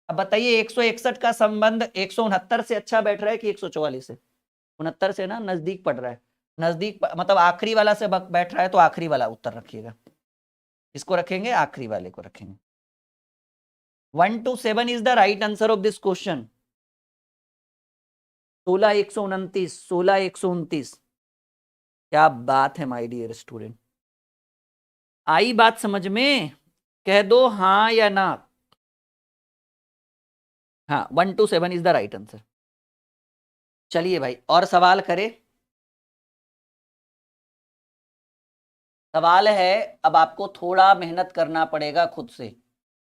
अब बताइए 161 का संबंध 169 से अच्छा बैठ रहा है कि 144 से? 69 से ना, नजदीक पड़ रहा है। नजदीक मतलब आखिरी वाला से बैठ रहा है, तो आखिरी वाला उत्तर रखिएगा। इसको रखेंगे, आखिरी वाले को रखेंगे। 1 to 7 is the right answer of this question. 16 129, 16 129। क्या बात है माय डियर स्टूडेंट, आई बात समझ में? कह दो हाँ या ना। हाँ, 1 to 7 is the right answer. चलिए भाई और सवाल करें। सवाल है, अब आपको थोड़ा मेहनत करना पड़ेगा खुद से।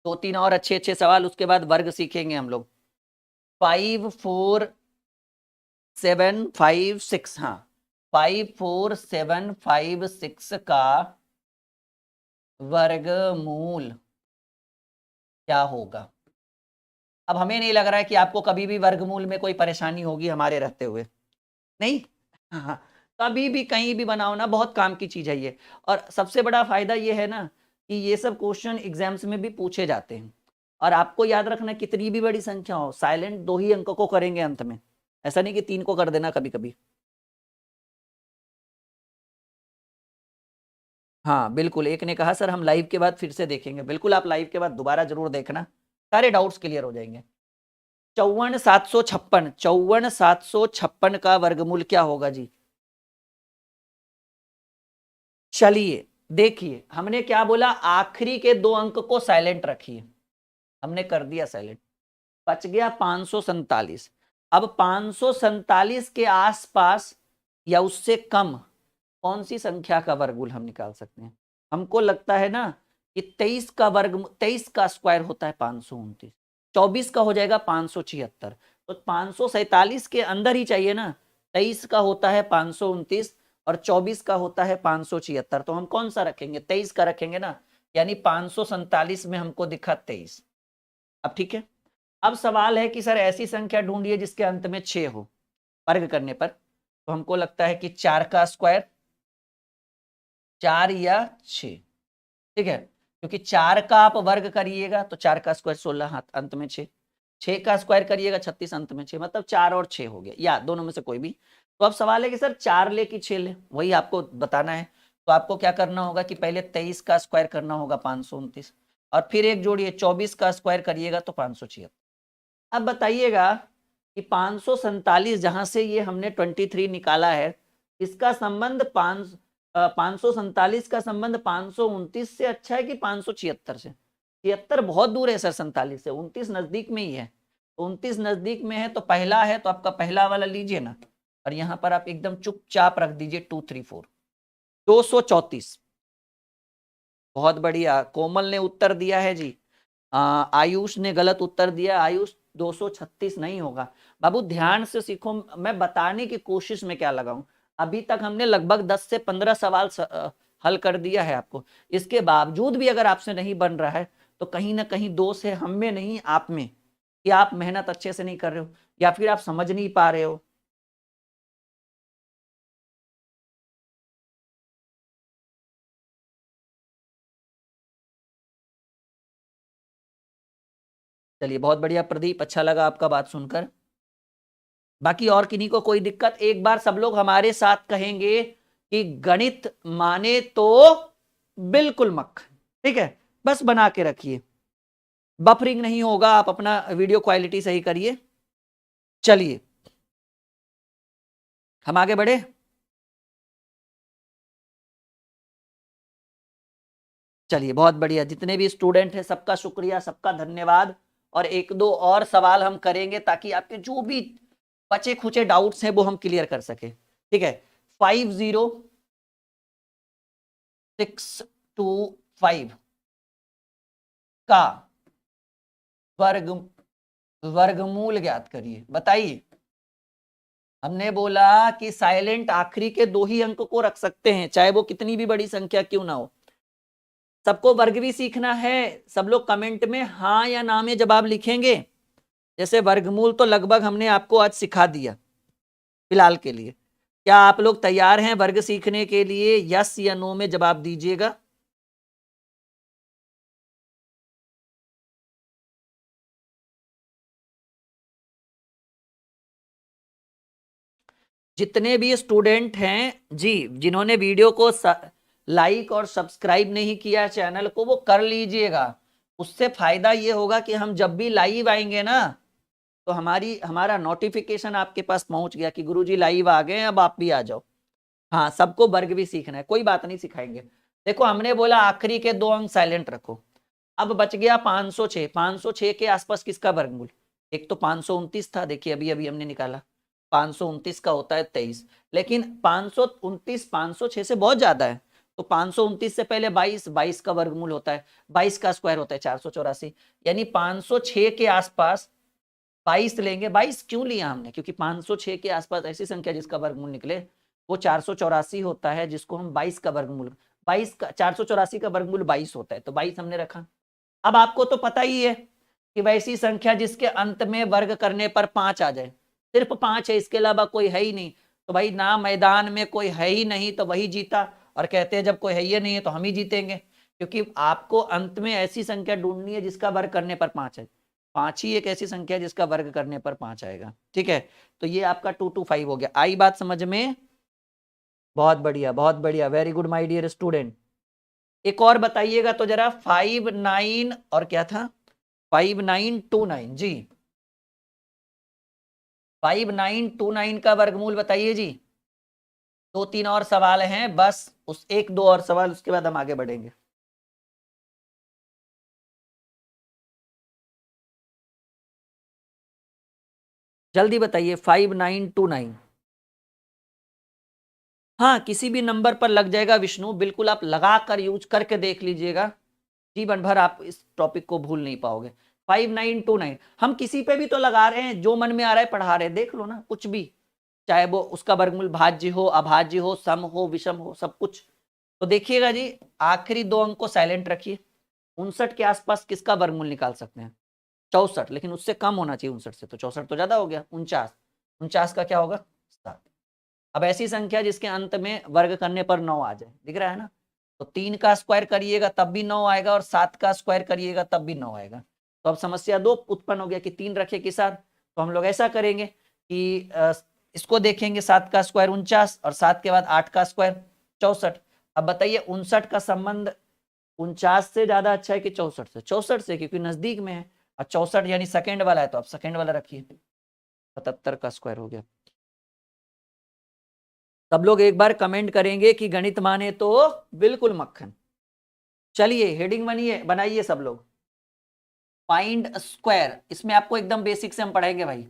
2 3 और अच्छे अच्छे सवाल, उसके बाद वर्ग सीखेंगे हम लोग। 5 4 7 5 6, हाँ 5 4 7 5 6 का वर्गमूल क्या होगा? अब हमें नहीं लग रहा है कि आपको कभी भी वर्गमूल में कोई परेशानी होगी हमारे रहते हुए, नहीं। हाँ, कभी भी कहीं भी बनाओ ना, बहुत काम की चीज है ये। और सबसे बड़ा फायदा ये है ना कि ये सब क्वेश्चन एग्जाम्स में भी पूछे जाते हैं। और आपको याद रखना, कितनी भी बड़ी संख्या हो, साइलेंट 2 ही अंक को करेंगे अंत में, ऐसा नहीं कि 3 को कर देना कभी कभी। हाँ बिल्कुल, एक ने कहा सर हम लाइव के बाद फिर से देखेंगे, बिल्कुल आप लाइव के बाद दोबारा जरूर देखना, सारे डाउट्स क्लियर हो जाएंगे। 54 756, 54 756 का वर्गमूल क्या होगा जी? चलिए देखिए, हमने क्या बोला, आखिरी के 2 अंक को साइलेंट रखिए, हमने कर दिया साइलेंट, बच गया 547। अब 547 के आसपास या उससे कम कौन सी संख्या का वर्गमूल हम निकाल सकते हैं? हमको लगता है ना कि 23 का स्क्वायर होता है 529, 24 का हो जाएगा 576, तो 547 के अंदर ही चाहिए ना। 23 का होता है 529 और 24 का होता है 576, तो हम कौन सा रखेंगे? 23 का रखेंगे ना, यानी 547 में हमको दिखा 23। अब ठीक है, अब सवाल है कि सर ऐसी संख्या ढूंढिए जिसके अंत में 6 हो वर्ग करने पर, तो हमको लगता है कि 4 का स्क्वायर, 4 या 6, ठीक है, क्योंकि 4 का आप वर्ग करिएगा तो 4 का स्क्वायर 16, हाथ अंत में 6, 6 का स्क्वायर करिएगा 36, अंत में 6, मतलब 4 और 6 हो गया, या दोनों में से कोई भी। तो अब सवाल है कि सर 4 ले कि 6 ले, वही आपको बताना है। तो आपको क्या करना होगा कि पहले 23 का स्क्वायर करना होगा 529, और फिर एक जोड़िए 24 का स्क्वायर करिएगा तो 576। अब बताइएगा कि 547 जहां से ये हमने 23 निकाला है, इसका संबंध 547 का संबंध 529 से अच्छा है कि 576 से? 76 बहुत दूर है सर 47 से, 29 नजदीक में ही है। तो 29 नजदीक में है तो पहला है, तो आपका पहला वाला लीजिए ना, और यहां पर आप एकदम चुपचाप रख दीजिए 234, 234। बहुत बढ़िया, कोमल ने उत्तर दिया है जी। आयुष ने गलत उत्तर दिया। आयुष 236 नहीं होगा। बाबू ध्यान से सीखो, मैं बताने की कोशिश में क्या लगाऊं। अभी तक हमने लगभग 10 से 15 सवाल हल कर दिया है आपको, इसके बावजूद भी अगर आपसे नहीं बन रहा है तो कहीं ना कहीं दोष है हम में नहीं आप में, कि आप मेहनत अच्छे से नहीं कर रहे हो या फिर आप समझ नहीं पा रहे हो। चलिए बहुत बढ़िया प्रदीप, अच्छा लगा आपका बात सुनकर। बाकी और किन्हीं को कोई दिक्कत? एक बार सब लोग हमारे साथ कहेंगे कि गणित माने तो बिल्कुल मक्खन, ठीक है, बस बना के रखिए, बफरिंग नहीं होगा, आप अपना वीडियो क्वालिटी सही करिए। चलिए हम आगे बढ़े। चलिए बहुत बढ़िया, जितने भी स्टूडेंट हैं सबका शुक्रिया, सबका धन्यवाद। और एक दो और सवाल हम करेंगे ताकि आपके जो भी बचे खुचे डाउट्स हैं वो हम क्लियर कर सके, ठीक है। 50625 का वर्ग वर्गमूल ज्ञात करिए, बताइए। हमने बोला कि साइलेंट आखिरी के 2 ही अंक को रख सकते हैं, चाहे वो कितनी भी बड़ी संख्या क्यों ना हो। सबको वर्ग भी सीखना है। सब लोग कमेंट में हाँ या ना में जवाब लिखेंगे। जैसे वर्गमूल तो लगभग हमने आपको आज सिखा दिया फिलहाल के लिए। क्या आप लोग तैयार हैं वर्ग सीखने के लिए? यस या नो में जवाब दीजिएगा। जितने भी स्टूडेंट हैं जी, जिन्होंने वीडियो को लाइक और सब्सक्राइब नहीं किया चैनल को, वो कर लीजिएगा। उससे फायदा ये होगा कि हम जब भी लाइव आएंगे ना, तो हमारा नोटिफिकेशन आपके पास पहुंच गया कि गुरुजी लाइव आ गए, अब आप भी आ जाओ। हाँ, सबको वर्ग भी सीखना है, कोई बात नहीं, सिखाएंगे। देखो हमने बोला आखिरी के 2 अंक साइलेंट रखो। अब बच गया 506। 506 के आसपास किसका वर्गमूल? एक तो 529 था, देखिए अभी अभी हमने निकाला, 529 का होता है 23, लेकिन 529 506 से बहुत ज्यादा है। तो 529 से पहले 22, 22 का वर्गमूल होता है, 22 का स्क्वायर होता है 484, यानी 506 के आसपास 22 लेंगे। 22 क्यों लिया हमने? क्योंकि 506 के आसपास ऐसी संख्या जिसका वर्गमूल निकले वो 484 होता है, जिसको हम 22 का वर्गमूल, 22 का 484 का वर्गमूल 22 होता है, तो 22 हमने रखा। अब आपको तो पता ही है कि वैसी संख्या जिसके अंत में वर्ग करने पर 5 आ जाए, सिर्फ 5 है, इसके अलावा कोई है ही नहीं। तो भाई ना मैदान में कोई है ही नहीं तो वही जीता, और कहते हैं जब कोई है ही नहीं है तो हम ही जीतेंगे, क्योंकि आपको अंत में ऐसी संख्या ढूंढनी है जिसका वर्ग करने पर 5 है। 5 ही एक ऐसी संख्या जिसका वर्ग करने पर 5 आएगा, ठीक है। तो ये आपका 225 हो गया। आई बात समझ में? बहुत बढ़िया, बहुत बढ़िया, very good my dear student. एक और बताइएगा तो जरा, 59 और क्या था, 5929 जी, 5929 का वर्गमूल बताइए जी। 2-3 और सवाल हैं बस, उस 1-2 और सवाल, उसके बाद हम आगे बढ़ेंगे। जल्दी बताइए 5929। हाँ, किसी भी नंबर पर लग जाएगा विष्णु, बिल्कुल आप लगा कर यूज करके देख लीजिएगा, जीवन भर आप इस टॉपिक को भूल नहीं पाओगे। 5929 हम किसी पे भी तो लगा रहे हैं, जो मन में आ रहा है पढ़ा रहे हैं, देख लो ना, कुछ भी, चाहे वो उसका वर्गमूल भाज्य हो, अभाज्य हो, सम हो, विषम हो, सब कुछ। तो देखिएगा जी, आखिरी 2 अंक को साइलेंट रखिए। 59 के आसपास किसका वर्गमूल निकाल सकते हैं? 64, लेकिन उससे कम होना चाहिए 59 से, तो 64 तो ज्यादा हो गया। 49, 49 का क्या होगा 7। अब ऐसी संख्या जिसके अंत में वर्ग करने पर 9 आ जाए, दिख रहा है ना, तो 3 का स्क्वायर करिएगा तब भी 9 आएगा और 7 का स्क्वायर करिएगा तब भी 9 आएगा। तो अब समस्या 2 उत्पन्न हो गया कि 3 रखे कि 7। तो हम लोग ऐसा करेंगे कि इसको देखेंगे, 7 का स्क्वायर 49 और 7 के बाद 8 का स्क्वायर 64। अब बताइए 59 का संबंध 49 से ज्यादा अच्छा है कि 64 से? 64 से, क्योंकि नजदीक में है, और 64 यानी सेकेंड वाला है, तो आप सेकेंड वाला रखिए। 77 का स्क्वायर हो गया। सब लोग एक बार कमेंट करेंगे कि गणित माने तो बिल्कुल मक्खन। चलिए हेडिंग बनाइए सब लोग। फाइंड स्क्वायर, इसमें आपको एकदम बेसिक से हम पढ़ाएंगे भाई।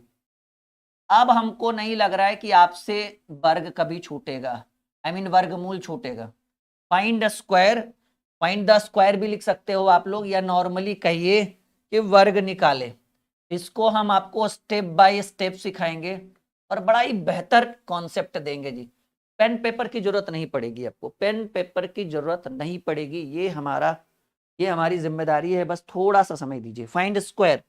अब हमको नहीं लग रहा है कि आपसे वर्ग कभी छूटेगा, आई मीन वर्गमूल छूटेगा। Find square, find the square भी लिख सकते हो आप लोग, या नॉर्मली कहिए कि वर्ग निकाले। इसको हम आपको स्टेप बाय स्टेप सिखाएंगे और बड़ा ही बेहतर कॉन्सेप्ट देंगे जी। पेन पेपर की जरूरत नहीं पड़ेगी आपको, पेन पेपर की जरूरत नहीं पड़ेगी, ये हमारी जिम्मेदारी है। बस थोड़ा सा समय दीजिए। फाइंड स्क्वायर,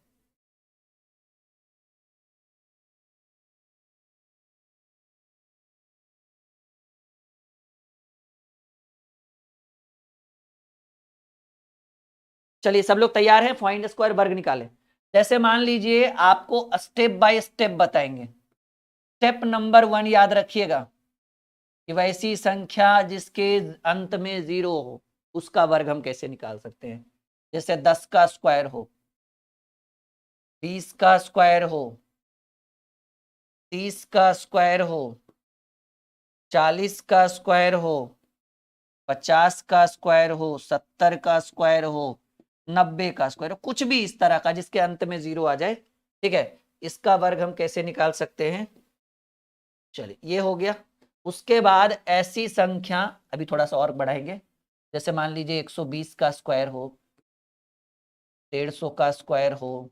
चलिए सब लोग तैयार हैं? फाइंड स्क्वायर वर्ग निकाले। जैसे मान लीजिए आपको स्टेप बाय स्टेप बताएंगे। स्टेप नंबर 1 याद रखिएगा कि वैसी संख्या जिसके अंत में 0 हो उसका वर्ग हम कैसे निकाल सकते हैं। जैसे 10 का स्क्वायर हो, 20 का स्क्वायर हो, 30 का स्क्वायर हो, 40 का स्क्वायर हो, 50 का स्क्वायर हो, 70 का स्क्वायर हो, 90 का स्क्वायर हो, कुछ भी इस तरह का जिसके अंत में 0 आ जाए, ठीक है, इसका वर्ग हम कैसे निकाल सकते हैं। चलिए ये हो गया। उसके बाद ऐसी संख्या, अभी थोड़ा सा और बढ़ाएंगे। जैसे मान लीजिए 120 का स्क्वायर हो, 150 का स्क्वायर हो,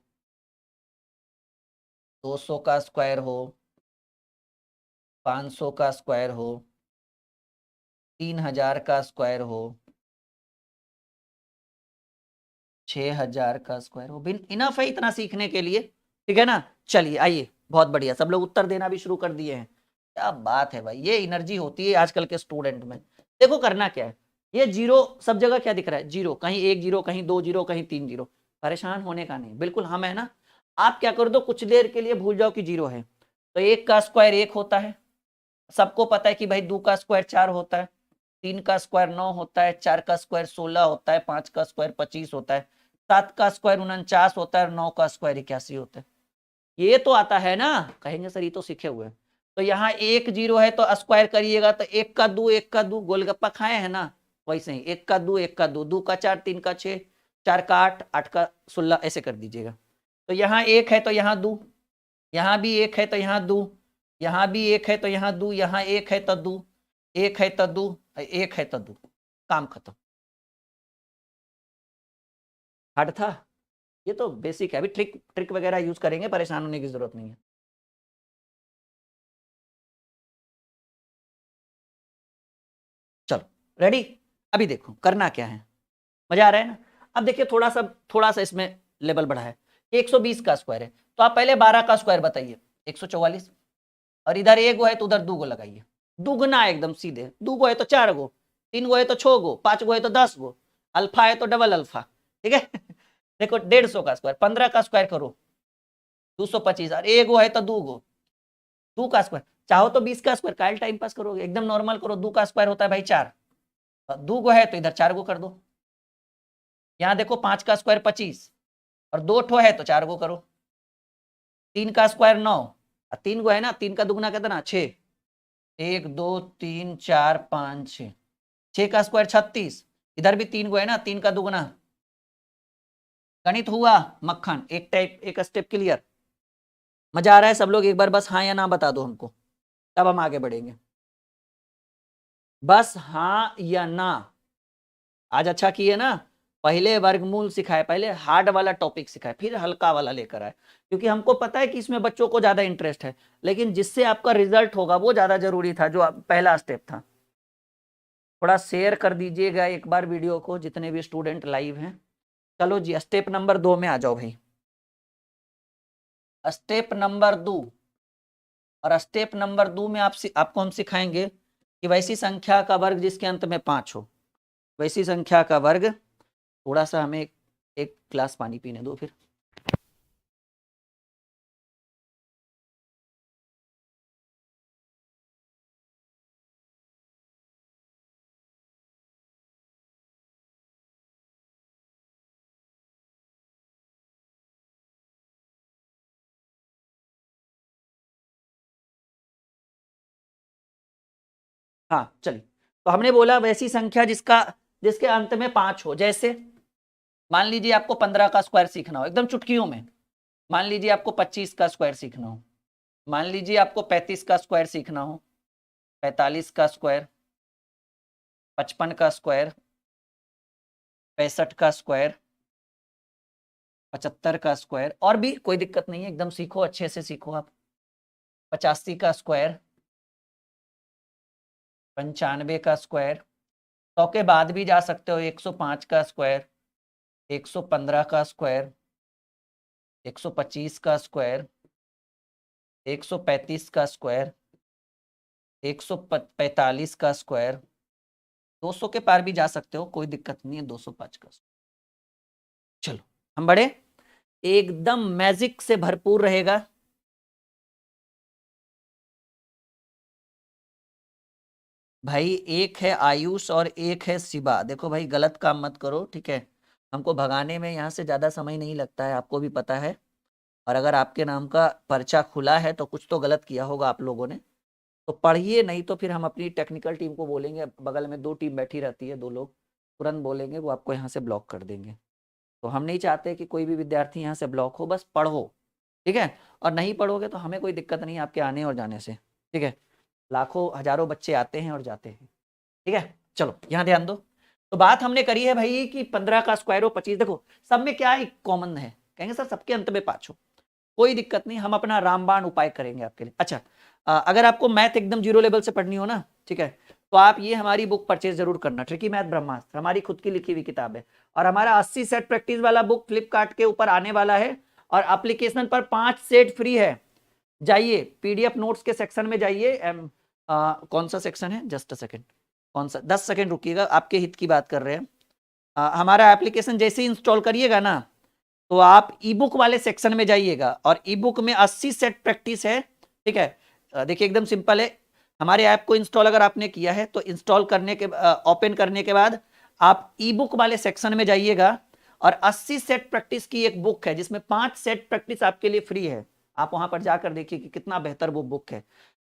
200 का स्क्वायर हो, 500 का स्क्वायर हो, 3000 का स्क्वायर हो, 6000 का स्क्वायर हो। बिन इनफ है इतना सीखने के लिए, ठीक है ना। चलिए आइए, बहुत बढ़िया, सब लोग उत्तर देना भी शुरू कर दिए हैं। क्या बात है भाई, ये एनर्जी होती है आजकल के स्टूडेंट में। देखो करना क्या है, ये 0 सब जगह क्या दिख रहा है, 0, कहीं 1 0, कहीं 2 0, कहीं 3 0। परेशान होने का नहीं, बिल्कुल हम है ना। आप क्या कर दो, कुछ देर के लिए भूल जाओ कि 0 है। तो 1 का स्क्वायर 1 होता है, सबको पता है कि भाई 2 का स्क्वायर 4 होता है, 3 का स्क्वायर 9 होता है, 4 का स्क्वायर 16 होता है, 5 का स्क्वायर 25 होता है, 7 का स्क्वायर 49 होता है और 9 का स्क्वायर 81 होता है। ये तो आता है ना। कहेंगे सर ये तो सीखे हुए हैं। तो यहाँ 1 0 है तो स्क्वायर करिएगा तो 1 का 2, 1 का 2, गोलगप्पा खाए हैं ना, वैसे ही 1 का 2, 1 का 2, 2 का 4, 3 का 6, 4 का 8, 8 का 16, ऐसे कर दीजिएगा। तो यहाँ 1 है तो यहाँ 2, यहाँ भी 1 है तो यहाँ 2, यहाँ भी 1 है तो यहाँ 2, यहाँ 1 है तो 2, 1 है तो 2, 1 है तो 2, काम खत्म। हार्ड था? ये तो बेसिक है, अभी ट्रिक ट्रिक वगैरह यूज करेंगे, परेशान होने की जरूरत नहीं है। चलो रेडी। अभी देखो करना क्या है, मजा आ रहा है ना। अब देखिए थोड़ा सा इसमें लेवल बढ़ा है। 120 का स्क्वायर है तो आप पहले 12 का स्क्वायर बताइए, 144। और इधर 1 गो है तो उधर 2 गो लगाइए, दुगना एकदम सीधे। 2 गो है तो 4 गो, 3 गो है तो 6 गो, 5 गो है तो 10 गो, अल्फा है तो डबल अल्फा, ठीक है। देखो 150 का स्क्वायर, 15 का स्क्वायर करो 225, और 1 गो है तो 2 गो, 2 का स्क्वायर चाहो तो 20 का स्क्वायर, काल टाइम पास करोगे, एकदम नॉर्मल करो। 2 का स्क्वायर होता है भाई 4, 2 गो है तो इधर 4 गो कर दो। यहाँ देखो 5 का स्क्वायर 25 और 2 ठो है तो 4 गो करो। 3 का स्क्वायर 9 और 3 गो है ना, 3 का दुगना कितना 6, 1 2 3 4 5 6, 6 का स्क्वायर 36, इधर भी 3 गो है ना, 3 का दुगना। गणित हुआ मक्खन, एक टाइप एक स्टेप क्लियर। मजा आ रहा है सब लोग? एक बार बस हाँ या ना बता दो हमको, तब हम आगे बढ़ेंगे। बस हाँ या ना। आज अच्छा किए ना, पहले वर्गमूल सिखाए, पहले हार्ड वाला टॉपिक सिखाए, फिर हल्का वाला लेकर आए, क्योंकि हमको पता है कि इसमें बच्चों को ज्यादा इंटरेस्ट है, लेकिन जिससे आपका रिजल्ट होगा वो ज्यादा जरूरी था, जो पहला स्टेप था। थोड़ा शेयर कर दीजिएगा एक बार वीडियो को, जितने भी स्टूडेंट लाइव हैं। चलो जी स्टेप नंबर 2 में आ जाओ भाई। स्टेप नंबर 2, और स्टेप नंबर 2 में आपको हम सिखाएंगे कि वैसी संख्या का वर्ग जिसके अंत में 5 हो, वैसी संख्या का वर्ग। थोड़ा सा हमें एक गिलास पानी पीने दो फिर। हाँ चलिए, तो हमने बोला वैसी संख्या जिसके अंत में 5 हो। जैसे मान लीजिए आपको 15 का स्क्वायर सीखना हो एकदम चुटकियों में, मान लीजिए आपको 25 का स्क्वायर सीखना हो, मान लीजिए आपको 35 का स्क्वायर सीखना हो, 45 का स्क्वायर, 55 का स्क्वायर, 65 का स्क्वायर, 75 का स्क्वायर, और भी कोई दिक्कत नहीं है, एकदम सीखो, अच्छे से सीखो आप। 85 का स्क्वायर, 95 का स्क्वायर, 100 के बाद भी जा सकते हो, 105 का स्क्वायर, 115 का स्क्वायर, 125 का स्क्वायर, 135 का स्क्वायर, 145 का स्क्वायर, 200 के पार भी जा सकते हो, कोई दिक्कत नहीं है, 205 का। चलो हम बढ़े, एकदम मैजिक से भरपूर रहेगा। भाई एक है आयुष और एक है शिवा, देखो भाई गलत काम मत करो, ठीक है। हमको भगाने में यहाँ से ज्यादा समय नहीं लगता है, आपको भी पता है। और अगर आपके नाम का पर्चा खुला है तो कुछ तो गलत किया होगा आप लोगों ने, तो पढ़िए, नहीं तो फिर हम अपनी टेक्निकल टीम को बोलेंगे, बगल में 2 टीम बैठी रहती है, 2 लोग तुरंत बोलेंगे, वो आपको यहाँ से ब्लॉक कर देंगे। तो हम नहीं चाहते कि कोई भी विद्यार्थी यहाँ से ब्लॉक हो, बस पढ़ो, ठीक है। और नहीं पढ़ोगे तो हमें कोई दिक्कत नहीं है आपके आने और जाने से, ठीक है। लाखों हजारों बच्चे आते हैं और जाते हैं, ठीक है। चलो यहाँ ध्यान दो, तो बात हमने करी है भाई कि 15 का स्क्वायर हो 25, देखो सब में क्या कॉमन है, कहेंगे सर सबके अंत में 5 हो, कोई दिक्कत नहीं, हम अपना रामबाण उपाय करेंगे आपके लिए। अच्छा, अगर आपको मैथ एकदम 0 लेवल से पढ़नी हो ना, ठीक है, तो आप ये हमारी बुक परचेज जरूर करना, ट्रिकी मैथ ब्रह्मास्त्र, हमारी खुद की लिखी हुई किताब है। और हमारा 80 सेट प्रैक्टिस वाला बुक फ्लिपकार्ट के ऊपर आने वाला है, और एप्लीकेशन पर 5 सेट फ्री है। जाइए पीडीएफ नोट्स के सेक्शन में जाइए, कौन सा सेक्शन है, जस्ट अ सेकंड, कौन सा, 10 सेकंड रुकिएगा, आपके हित की बात कर रहे हैं। हमारा एप्लीकेशन जैसे ही इंस्टॉल करिएगा ना, तो आप ई बुक वाले सेक्शन में जाइएगा, और ई बुक में 80 सेट प्रैक्टिस है, ठीक है। देखिए एकदम सिंपल है, हमारे ऐप को इंस्टॉल अगर आपने किया है तो इंस्टॉल करने के ओपन करने के बाद आप ई बुक वाले सेक्शन में जाइएगा, और 80 सेट प्रैक्टिस की एक बुक है जिसमें 5 सेट प्रैक्टिस आपके लिए फ्री है। आप वहां पर जाकर देखिए कि कितना बेहतर वो बुक है।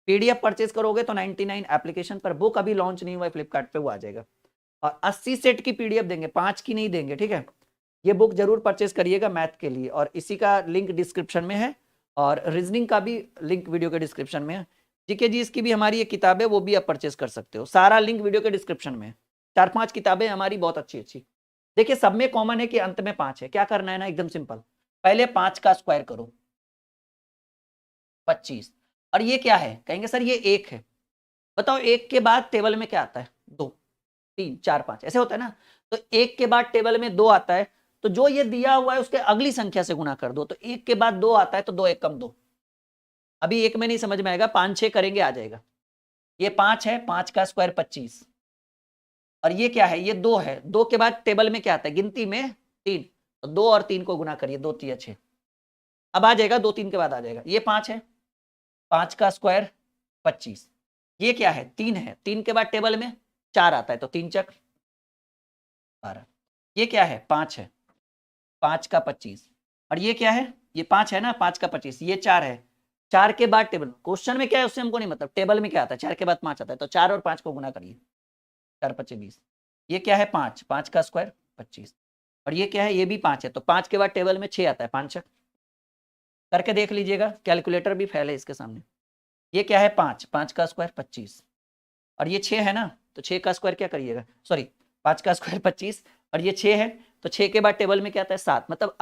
पीडीएफ परचेज करोगे तो 99 एप्लीकेशन पर, बुक अभी लॉन्च नहीं हुआ है फ्लिपकार्ट पे, वो आ जाएगा। और 80 सेट की पीडीएफ देंगे, 5 की नहीं देंगे, ठीक है। ये बुक जरूर परचेज करिएगा मैथ के लिए, और इसी का लिंक डिस्क्रिप्शन में है, और रीजनिंग का भी लिंक वीडियो के डिस्क्रिप्शन में है। जीके जी इसकी भी हमारी एक किताब है, वो भी आप परचेज कर सकते हो, सारा लिंक वीडियो के डिस्क्रिप्शन में है। 4-5 किताबें हमारी बहुत अच्छी अच्छी। देखिए सब में कॉमन है कि अंत में 5 है। क्या करना है ना, एकदम सिंपल, पहले 5 का स्क्वायर करो, 25। और ये क्या है, कहेंगे सर ये 1 है। बताओ 1 के बाद टेबल में क्या आता है, 2, 3, 4, 5 ऐसे होता है ना। तो 1 के बाद टेबल में 2 आता है, तो जो ये दिया हुआ है उसके अगली संख्या से गुणा कर दो। तो 1 के बाद 2 आता है, तो 2 1 कम 2। अभी 1 में नहीं समझ में आएगा, 5 6 करेंगे आ जाएगा। ये 5 है, 5 का स्क्वायर 25। और ये क्या है, ये 2 है, 2 के बाद टेबल में क्या आता है, गिनती में 3, तो 2 और 3 को गुणा करिए, 2 3 6, अब आ जाएगा, 2 3 के बाद आ जाएगा। ये 5 है, 5 का स्क्वायर 25। ये क्या है, 3 है, 3 के बाद टेबल में 4 आता है, तो 3 चक 12। ये क्या है, 5 है, 5 का 25। और ये क्या है, ये 5 है ना, 5 का 25, ये 4 है, 4 के बाद टेबल, क्वेश्चन में क्या है उससे हमको नहीं मतलब, टेबल में क्या आता है, 4 के बाद 5 आता है, तो 4 और 5 को गुणा करिए, 4 25 20। ये क्या है, 5, 5 का स्क्वायर 25। और ये क्या है, ये भी 5 है, तो 5 के बाद टेबल में 6 आता है, 5 करके देख लीजिएगा, कैलकुलेटर भी फेल है इसके सामने। ये क्या है, 5, 5 का स्क्वायर 25। और ये 6 है ना, तो 6 का स्क्वायर क्या करिएगा, सॉरी 5 का स्क्वायर 25, और ये 6 है, तो 6 के बाद टेबल में क्या आता है, 7, मतलब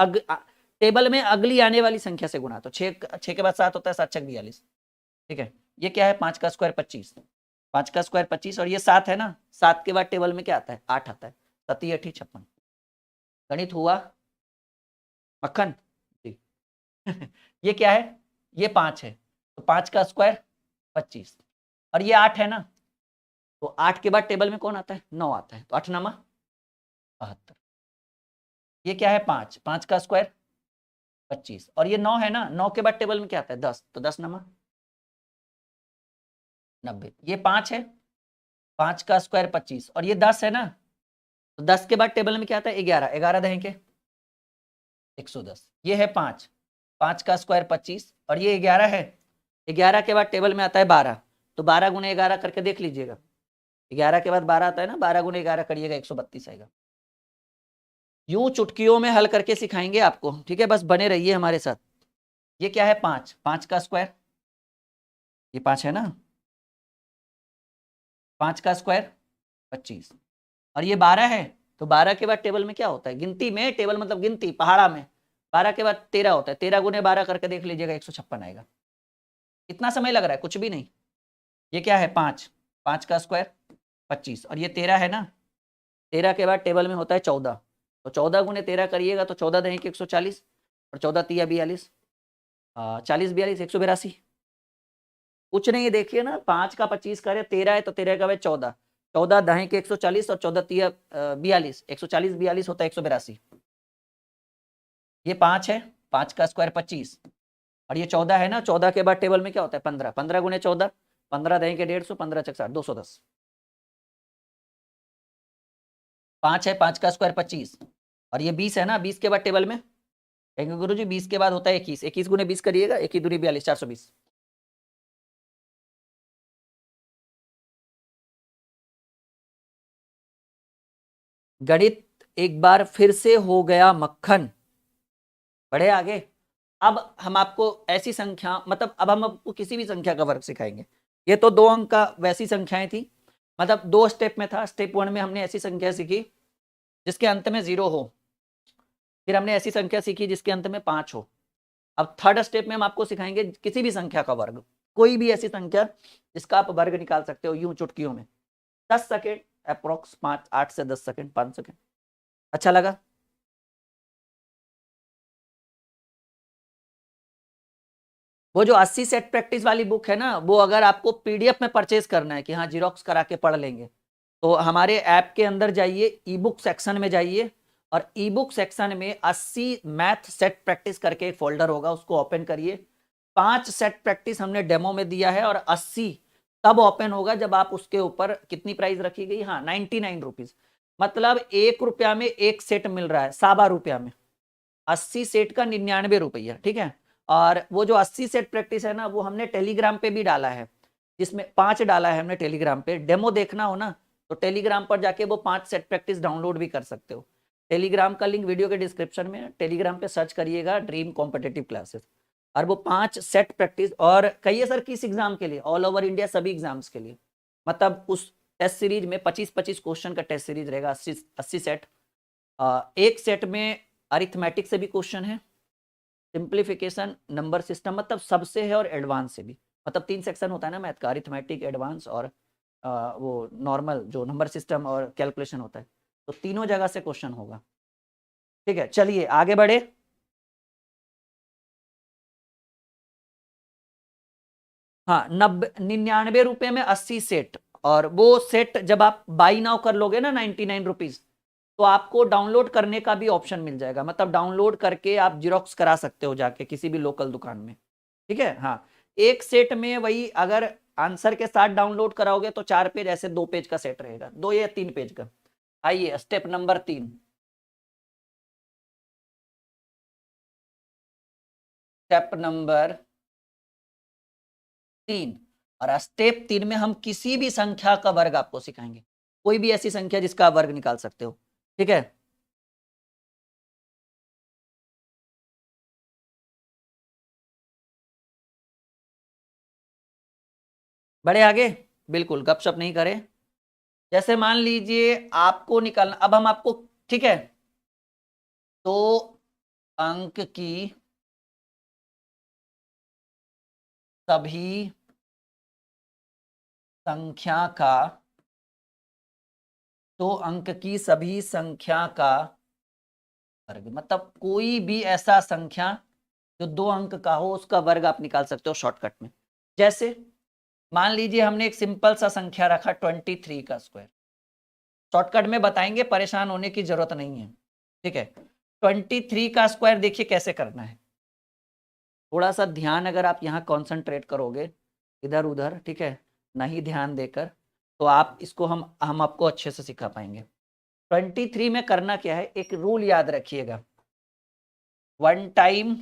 टेबल में अगली आने वाली संख्या से गुणा, तो 6 के बाद 7 होता है, 7 छक 42, ठीक है। ये क्या है, 5 का स्क्वायर 25, 5 का स्क्वायर 25, और ये 7 है ना, 7 के बाद टेबल में क्या आता है, 8 आता है, 7 8 56। गणित हुआ मक्खन जी। ये क्या है, ये 5 है, तो 5 का स्क्वायर 25, और ये 8 है ना, तो 8 के बाद टेबल में कौन आता है, 9 आता है, तो 8 नमा 72। ये क्या है, 5, 5 का स्क्वायर 25, और ये 9 है ना, 9 के बाद टेबल में क्या आता है, 10, तो 10 नमा 90। ये 5 है, 5 का स्क्वायर 25, और ये 10 है ना, तो 10 के बाद टेबल में क्या आता है, 11, 11 दहें के 110। ये है 5, 5 का स्क्वायर 25, और ये 11 है, 11 के बाद टेबल में आता है 12, तो 12 गुणे 11 करके देख लीजिएगा, 11 के बाद 12 आता है ना, 12 गुणे 11 करिएगा 132 आएगा। यूं चुटकियों में हल करके सिखाएंगे आपको, ठीक है, बस बने रहिए हमारे साथ। ये क्या है, 5, 5 का स्क्वायर, ये 5 है ना, 5 का स्क्वायर 25, और ये 12 है, तो 12 के बाद टेबल में क्या होता है, गिनती में, टेबल मतलब गिनती पहाड़ा में, 12 के बाद 13 होता है, 13 गुने 12 करके देख लीजिएगा 156 आएगा। कितना समय लग रहा है, कुछ भी नहीं। ये क्या है, 5, 5 का स्क्वायर 25, और ये 13 है ना, 13 के बाद टेबल में होता है 14, तो 14 गुने 13 करिएगा तो 14 दहें के 140, और 14 तिया 42, 40 42 182। कुछ नहीं, देखिए ना, 5 का 25 करे 13 है, तो 13 का 14, 14 दहें के 140, और 14 तिया 42, 140 42 होता है 182। ये 5 है, 5 का स्क्वायर 25, और ये 14 है ना, 14 के बाद टेबल में क्या होता है 15, 15 गुने 14, 15 दहें के 150, 15 चक 60, 210। 5 है, 5 का स्क्वायर 25, और ये 20 है ना, 20 के बाद टेबल में कहेंगे गुरु जी 20 के बाद होता है 21, 21 गुने 20 करिएगा, 21 दूनी 42, 420। गणित एक बार फिर से हो गया मक्खन। बढ़े आगे। अब हम आपको ऐसी संख्या, मतलब अब हम आपको किसी भी संख्या का वर्ग सिखाएंगे। ये तो 2 अंक का वैसी संख्याएं थी, मतलब 2 स्टेप में था। स्टेप 1 में हमने ऐसी संख्या सीखी जिसके अंत में 0 हो, फिर हमने ऐसी संख्या सीखी जिसके अंत में 5 हो। अब थर्ड स्टेप में हम आपको सिखाएंगे किसी भी संख्या का वर्ग, कोई भी ऐसी संख्या जिसका आप वर्ग निकाल सकते हो यूं चुटकियों में। 10 सेकेंड अप्रोक्स, 5 8 से 10 सेकेंड, 5 सेकेंड। अच्छा लगा? वो जो 80 सेट प्रैक्टिस वाली बुक है ना, वो अगर आपको पीडीएफ में परचेज करना है कि हाँ जीरोक्स करा के पढ़ लेंगे, तो हमारे ऐप के अंदर जाइए, ई बुक सेक्शन में जाइए, और ई बुक सेक्शन में 80 मैथ सेट प्रैक्टिस करके एक फोल्डर होगा, उसको ओपन करिए। 5 सेट प्रैक्टिस हमने डेमो में दिया है, और 80 तब ओपन होगा जब आप उसके ऊपर, कितनी प्राइस रखी गई, हाँ 99 रुपीज, मतलब 1 रुपया में एक सेट मिल रहा है, 1.25 रुपया में 80 सेट का 99 रुपया, ठीक है। और वो जो 80 सेट प्रैक्टिस है ना, वो हमने टेलीग्राम पे भी डाला है, जिसमें 5 डाला है हमने टेलीग्राम पे। डेमो देखना हो ना, तो टेलीग्राम पर जाके वो 5 सेट प्रैक्टिस डाउनलोड भी कर सकते हो। टेलीग्राम का लिंक वीडियो के डिस्क्रिप्शन में, टेलीग्राम पे सर्च करिएगा ड्रीम कॉम्पिटेटिव क्लासेस, और वो 5 सेट प्रैक्टिस, और कहिए सर किस एग्जाम के लिए, ऑल ओवर इंडिया सभी एग्जाम्स के लिए, मतलब उस टेस्ट सीरीज में 25-25 क्वेश्चन का टेस्ट सीरीज रहेगा, 80 सेट। एक सेट में अरिथमेटिक से भी क्वेश्चन है, सिंप्लीफिकेशन, नंबर सिस्टम, मतलब सबसे है, और एडवांस से भी, मतलब 3 सेक्शन होता है ना मैथ का, अरिथमेटिक, एडवांस, और वो नॉर्मल जो नंबर सिस्टम और कैलकुलेशन होता है, तो तीनों जगह से क्वेश्चन होगा। ठीक है, चलिए आगे बढ़े। हाँ, 99 रुपए में 80 सेट, और वो सेट जब आप बाई नाउ कर लोगे ना 99 रुपीज, तो आपको डाउनलोड करने का भी ऑप्शन मिल जाएगा, मतलब डाउनलोड करके आप जीरोक्स करा सकते हो जाके किसी भी लोकल दुकान में। ठीक है, हाँ, एक सेट में वही, अगर आंसर के साथ डाउनलोड कराओगे तो 4 पेज, ऐसे 2 पेज का सेट रहेगा, 2 या 3 पेज का। आइए स्टेप नंबर 3। स्टेप नंबर 3, और स्टेप 3 में हम किसी भी संख्या का वर्ग आपको सिखाएंगे, कोई भी ऐसी संख्या जिसका आप वर्ग निकाल सकते हो। ठीक है, बड़े आगे, बिल्कुल गपशप नहीं करें। जैसे मान लीजिए आपको निकालना, अब हम आपको, ठीक है, तो अंक की सभी संख्या का, तो अंक की सभी संख्या का वर्ग, मतलब कोई भी ऐसा संख्या जो 2 अंक का हो उसका वर्ग आप निकाल सकते हो शॉर्टकट में। जैसे मान लीजिए हमने एक सिंपल सा संख्या रखा 23 का स्क्वायर, शॉर्टकट में बताएंगे, परेशान होने की जरूरत नहीं है, ठीक है। 23 का स्क्वायर देखिए कैसे करना है, थोड़ा सा ध्यान अगर आप यहाँ कॉन्सेंट्रेट करोगे इधर उधर, ठीक है, नहीं ध्यान देकर, तो आप इसको हम आपको अच्छे से सिखा पाएंगे। 23 में करना क्या है, एक रूल याद रखिएगा, 1 टाइम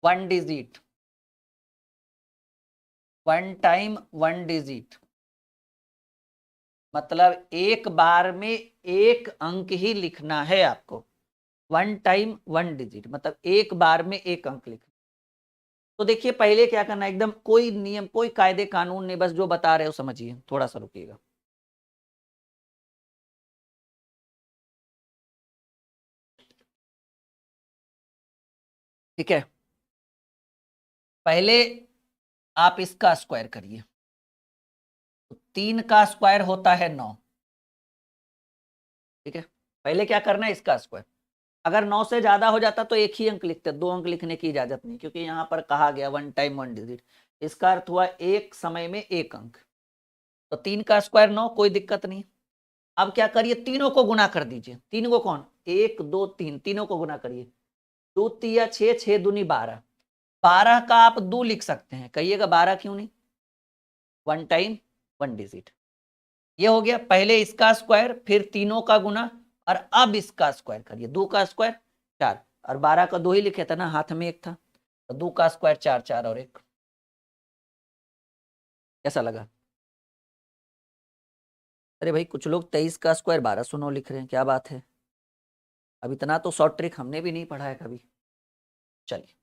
1 डिजिट, 1 टाइम 1 डिजिट, मतलब एक बार में एक अंक ही लिखना है आपको। 1 टाइम 1 डिजिट मतलब एक बार में एक अंक लिखना। तो देखिए पहले क्या करना है, एकदम कोई नियम कोई कायदे कानून नहीं, बस जो बता रहे हो समझिए, थोड़ा सा रुकिएगा। ठीक है, पहले आप इसका स्क्वायर करिए, तो 3 का स्क्वायर होता है 9, ठीक है। पहले क्या करना है, इसका स्क्वायर, अगर 9 से ज्यादा हो जाता तो एक ही अंक लिखते, 2 अंक लिखने की इजाजत नहीं, क्योंकि यहाँ पर कहा गया 1 टाइम 1 डिजिट, इसका अर्थ हुआ एक समय में एक अंक। तो 3 का स्क्वायर 9, कोई दिक्कत नहीं। अब क्या करिए, तीनों को गुना कर दीजिए, तीन को कौन, 1 2 3, तीनों को गुना करिए, 2 तिया 6, 6 दूनी 12, 12 का आप 2 लिख सकते हैं, कहिएगा 12 क्यों नहीं, 1 टाइम 1 डिजिट। ये हो गया पहले इसका स्क्वायर, फिर तीनों का गुना, और अब इसका स्क्वायर करिए, 2 का स्क्वायर 4, और 12 का 2 ही लिखे था ना, हाथ में एक था, तो 2 का स्क्वायर 4, 4 और 1। कैसा लगा? अरे भाई कुछ लोग 23 का स्क्वायर 1209 लिख रहे हैं, क्या बात है, अब इतना तो शॉर्ट ट्रिक हमने भी नहीं पढ़ा है कभी। चलिए,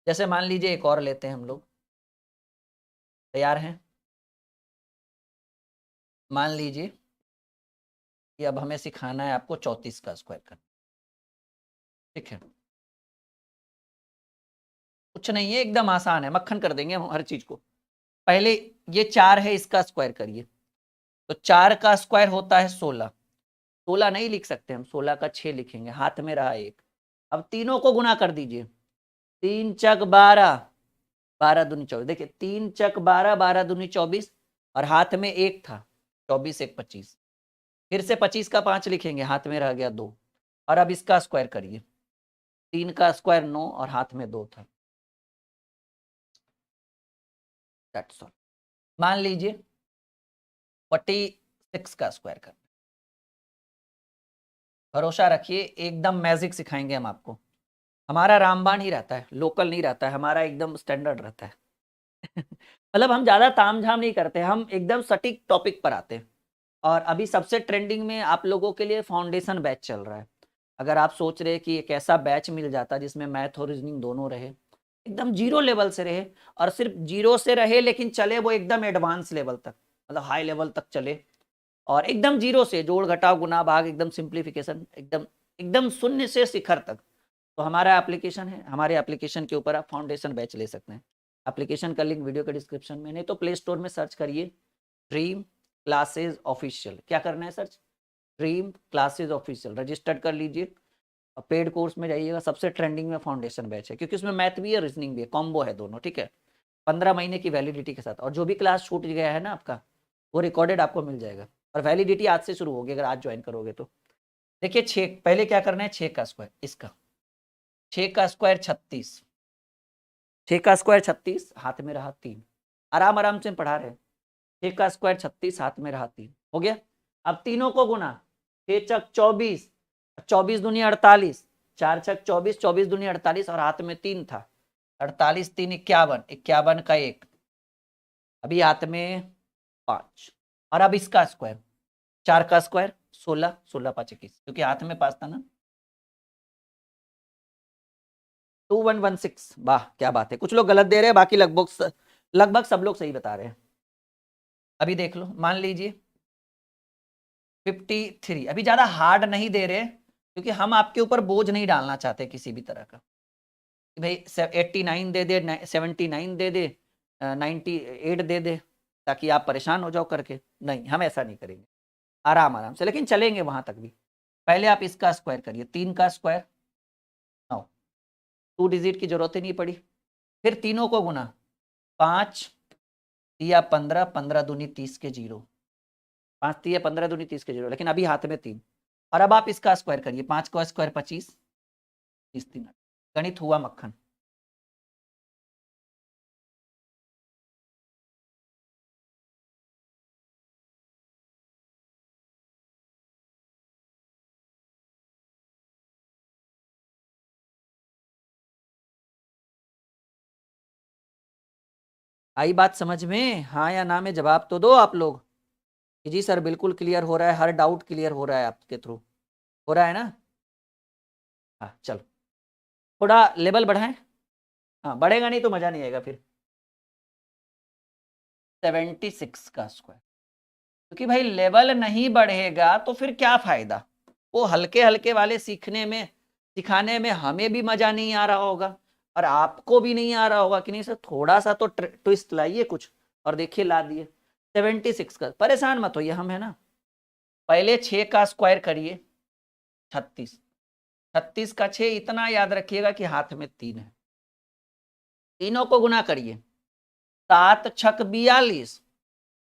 जैसे मान लीजिए एक और लेते हैं हम लोग, तैयार हैं? मान लीजिए कि अब हमें सिखाना है आपको 34 का स्क्वायर करना, ठीक है। कुछ नहीं है, एकदम आसान है, मक्खन कर देंगे हम हर चीज को। पहले ये 4 है, इसका स्क्वायर करिए, तो 4 का स्क्वायर होता है 16, 16 नहीं लिख सकते हम, 16 का 6 लिखेंगे, हाथ में रहा एक। अब तीनों को गुना कर दीजिए, 3 चक 12, 12 दूनी 24, देखिए 3 चक 12, 12 दूनी 24, और हाथ में एक था, 24 1 25, फिर से 25 का 5 लिखेंगे, हाथ में रह गया 2, और अब इसका स्क्वायर करिए, 3 का स्क्वायर 9 और हाथ में 2 था। That's all. मान लीजिए 46 का स्क्वायर करना, भरोसा रखिए एकदम मैजिक सिखाएंगे हम आपको, हमारा रामबाण ही रहता है, लोकल नहीं रहता है हमारा, एकदम स्टैंडर्ड रहता है। मतलब हम ज्यादा तामझाम नहीं करते, हम एकदम सटीक टॉपिक पर आते हैं। और अभी सबसे ट्रेंडिंग में आप लोगों के लिए फाउंडेशन बैच चल रहा है। अगर आप सोच रहे हैं कि एक ऐसा बैच मिल जाता जिसमें मैथ और रीजनिंग दोनों रहे, एकदम जीरो लेवल से रहे, और सिर्फ जीरो से रहे लेकिन चले वो एकदम एडवांस लेवल तक, मतलब हाई लेवल तक चले, और एकदम जीरो से जोड़ घटाव गुना भाग, एकदम सिंप्लीफिकेशन, एकदम एकदम शून्य से शिखर तक, तो हमारा एप्लीकेशन है, हमारे एप्लीकेशन के ऊपर आप फाउंडेशन बैच ले सकते हैं। एप्लीकेशन का लिंक वीडियो के डिस्क्रिप्शन में, नहीं तो प्ले स्टोर में सर्च करिए ड्रीम क्लासेज ऑफिशियल, क्या करना है search, dream classes official, registered कर लीजिए, और पेड कोर्स में जाइएगा, सबसे ट्रेंडिंग में फाउंडेशन बैच है, क्योंकि उसमें मैथ भी है रीजनिंग भी है, कॉम्बो है दोनों, ठीक है। 15 महीने की वैलिडिटी के साथ, और जो भी क्लास छूट गया है ना आपका, वो रिकॉर्डेड आपको मिल जाएगा, और वैलिडिटी आज से शुरू होगी अगर आज ज्वाइन करोगे तो। देखिए 6 पहले क्या करना है, 6 का स्क्वायर, इसका 6 का स्क्वायर 36, 6 का स्क्वायर 36, हाथ में रहा 3, आराम आराम से पढ़ा रहे हैं, 6 का स्क्वायर 36, हाथ में रहा 3, हो गया। अब तीनों को गुना, 6 चक 24, 24 दूनी 48, 4 चक 24, 24 दूनी 48, और हाथ में 3 था, 48 3 51, 51 का 1, अभी हाथ में 5, और अब इसका स्क्वायर, 4 का स्क्वायर 16, 16 5 21, क्योंकि हाथ में 5 था ना, 2116, वाह क्या बात है, कुछ लोग गलत दे रहे हैं, बाकी लगभग सब लोग सही बता रहे हैं। अभी देख लो, मान लीजिए 53, अभी ज्यादा हार्ड नहीं दे रहे, क्योंकि हम आपके ऊपर बोझ नहीं डालना चाहते किसी भी तरह का, भाई 89 दे दे, 79 दे दे, 98 दे दे, ताकि आप परेशान हो जाओ करके, नहीं हम ऐसा नहीं करेंगे, आराम आराम से, लेकिन चलेंगे वहां तक भी। पहले आप इसका स्क्वायर करिए, 3 का स्क्वायर 9, 2 डिजिट की जरूरत ही नहीं पड़ी। फिर तीनों को गुना, 5 या 15, 15 दूनी 30 के 0, 5 या 15 दूनी 30 के 0, लेकिन अभी हाथ में 3। और अब आप इसका स्क्वायर करिए, 5 का स्क्वायर 25, 30 3, गणित हुआ मक्खन। आई बात समझ में? हाँ या ना में जवाब तो दो आप लोग कि जी सर बिल्कुल क्लियर हो रहा है, हर डाउट क्लियर हो रहा है आपके थ्रू, हो रहा है ना? हाँ चलो थोड़ा लेवल बढ़ाएं। हाँ बढ़ेगा नहीं तो मजा नहीं आएगा फिर। 76 का स्क्वायर, क्योंकि भाई लेवल नहीं बढ़ेगा तो फिर क्या फायदा? वो हल्के हल्के वाले सीखने में, सिखाने में हमें भी मजा नहीं आ रहा होगा और आपको भी नहीं आ रहा होगा कि नहीं सर थोड़ा सा तो ट्विस्ट लाइए कुछ, और देखिए ला दिए 76 का। परेशान मत होइए, हम है ना। पहले 6 का स्क्वायर करिए, 36, 36 का 6, इतना याद रखिएगा कि हाथ में 3 है। तीनों को गुना करिए, 7 छक 42,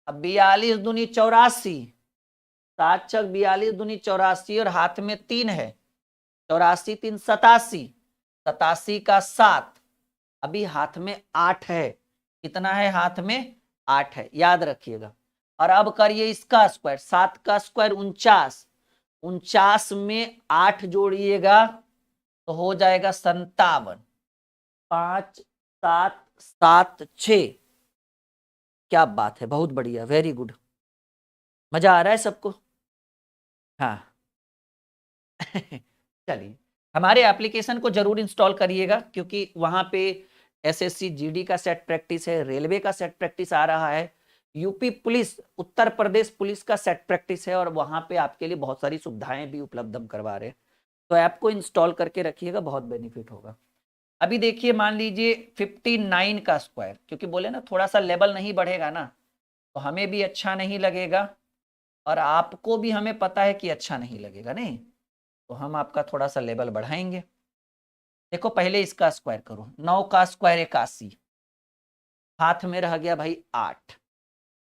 अब 42 दूनी 84, 7 छक 42 दूनी 84 और हाथ में 3 है, 84 3 87, 87 का 7, अभी हाथ में 8 है। कितना है हाथ में? 8 है, याद रखिएगा। और अब करिए इसका स्क्वायर, 7 का स्क्वायर 49, 49 में 8 जोड़िएगा तो हो जाएगा 57, 5 7 7 6। क्या बात है, बहुत बढ़िया, वेरी गुड, मजा आ रहा है सबको? हाँ चलिए हमारे एप्लीकेशन को जरूर इंस्टॉल करिएगा, क्योंकि वहां पे एसएससी जीडी का सेट प्रैक्टिस है, रेलवे का सेट प्रैक्टिस आ रहा है, UP police, Uttar Pradesh police का सेट प्रैक्टिस है, और वहां पे आपके लिए बहुत सारी सुविधाएं भी उपलब्ध हम करवा रहे हैं। तो ऐप को इंस्टॉल करके रखिएगा, बहुत बेनिफिट होगा। अभी देखिए मान लीजिए 59 का स्क्वायर, क्योंकि बोले ना थोड़ा सा लेवल नहीं बढ़ेगा ना तो हमें भी अच्छा नहीं लगेगा और आपको भी हमें पता है कि अच्छा नहीं लगेगा, नहीं तो हम आपका थोड़ा सा लेवल बढ़ाएंगे। देखो पहले इसका स्क्वायर करो, 9 का स्क्वायर 81, हाथ में रह गया भाई 8,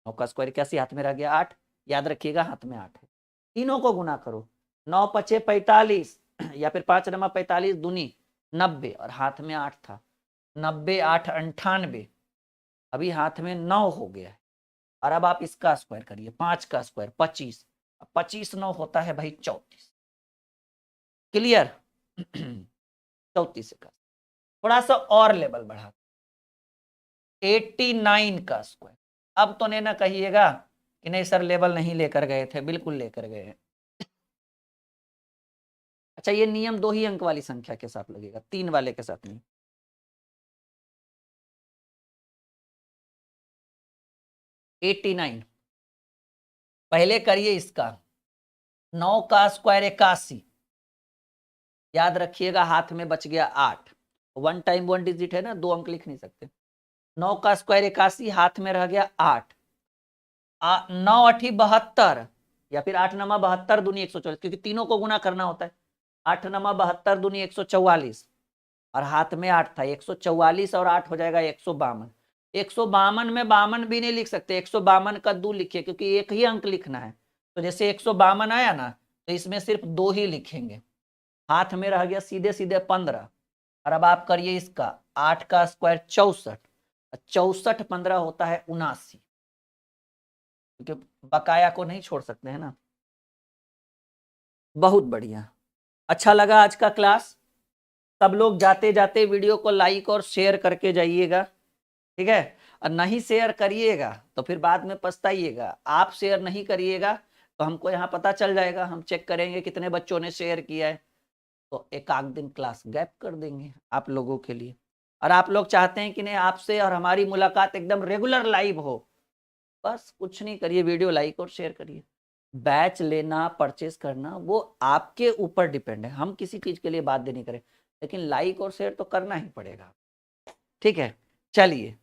9 का स्क्वायर 81 हाथ में रह गया 8, याद रखिएगा हाथ में 8 है। तीनों को गुना करो, 9 पचे 45 या फिर 5 नमा 45 दूनी 90 और हाथ में 8 था, 90 8 98, अभी हाथ में 9 हो गया है। और अब आप इसका स्क्वायर करिए, 5 का स्क्वायर 25, 25 9 होता है भाई 34, क्लियर 34 का थोड़ा सा और लेवल बढ़ा, 89 का स्क्वायर। अब तो नहीं ना कहिएगा कि नहीं सर लेवल नहीं लेकर गए थे, बिल्कुल लेकर गए हैं। अच्छा ये नियम 2 ही अंक वाली संख्या के साथ लगेगा, 3 वाले के साथ नहीं। एट्टी 89 पहले करिए इसका, 9 का स्क्वायर 81, याद रखिएगा हाथ में बच गया 8, 1 टाइम 1 डिजिट है ना, 2 अंक लिख नहीं सकते। 9 का स्क्वायर 81, हाथ में रह गया 8, 9 8 72 या फिर 8 नमा 72 दूनी 144, क्योंकि तीनों को गुना करना होता है। 8 नमा 72 दूनी 144 और हाथ में 8 था, 144 और 8 हो जाएगा 152। 152 में 52 भी नहीं लिख सकते, 152 का 2 लिखिए, क्योंकि एक ही अंक लिखना है। तो जैसे 152 आया ना तो इसमें सिर्फ 2 ही लिखेंगे, हाथ में रह गया सीधे सीधे 15। और अब आप करिए इसका, 8 का स्क्वायर 64, 64 15 होता है 79, क्योंकि बकाया को नहीं छोड़ सकते हैं ना। बहुत बढ़िया, अच्छा लगा आज का क्लास। सब लोग जाते जाते वीडियो को लाइक और शेयर करके जाइएगा, ठीक है? और नहीं शेयर करिएगा तो फिर बाद में पछताइएगा। आप शेयर नहीं करिएगा तो हमको यहाँ पता चल जाएगा, हम चेक करेंगे कितने बच्चों ने शेयर किया है, तो एक आध दिन क्लास गैप कर देंगे आप लोगों के लिए। और आप लोग चाहते हैं कि नहीं आपसे और हमारी मुलाकात एकदम रेगुलर लाइव हो, बस कुछ नहीं करिए, वीडियो लाइक और शेयर करिए। बैच लेना परचेस करना वो आपके ऊपर डिपेंड है, हम किसी चीज के लिए बाध्य नहीं करें, लेकिन लाइक और शेयर तो करना ही पड़ेगा, ठीक है? चलिए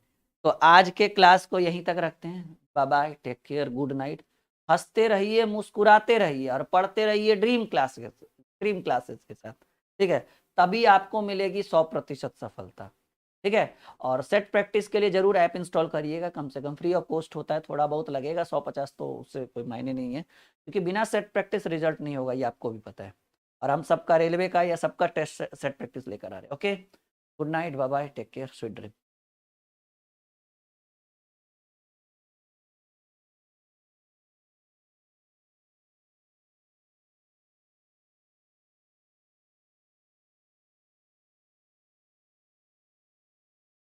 तो आज के क्लास को यहीं तक रखते हैं, bye bye, take care, good night. हंसते रहिए, मुस्कुराते रहिए और पढ़ते रहिए ड्रीम क्लासेस के साथ, ठीक है। तभी आपको मिलेगी 100% सफलता, ठीक है। और सेट प्रैक्टिस के लिए जरूर ऐप इंस्टॉल करिएगा, कम से कम फ्री ऑफ कॉस्ट होता है, थोड़ा बहुत लगेगा, 150 तो उससे कोई मायने नहीं है, क्योंकि बिना सेट प्रैक्टिस रिजल्ट नहीं होगा, ये आपको भी पता है। और हम सबका रेलवे का या सबका टेस्ट सेट प्रैक्टिस लेकर आ रहे हैं। Okay, good night, bye bye, take care, sweet dream.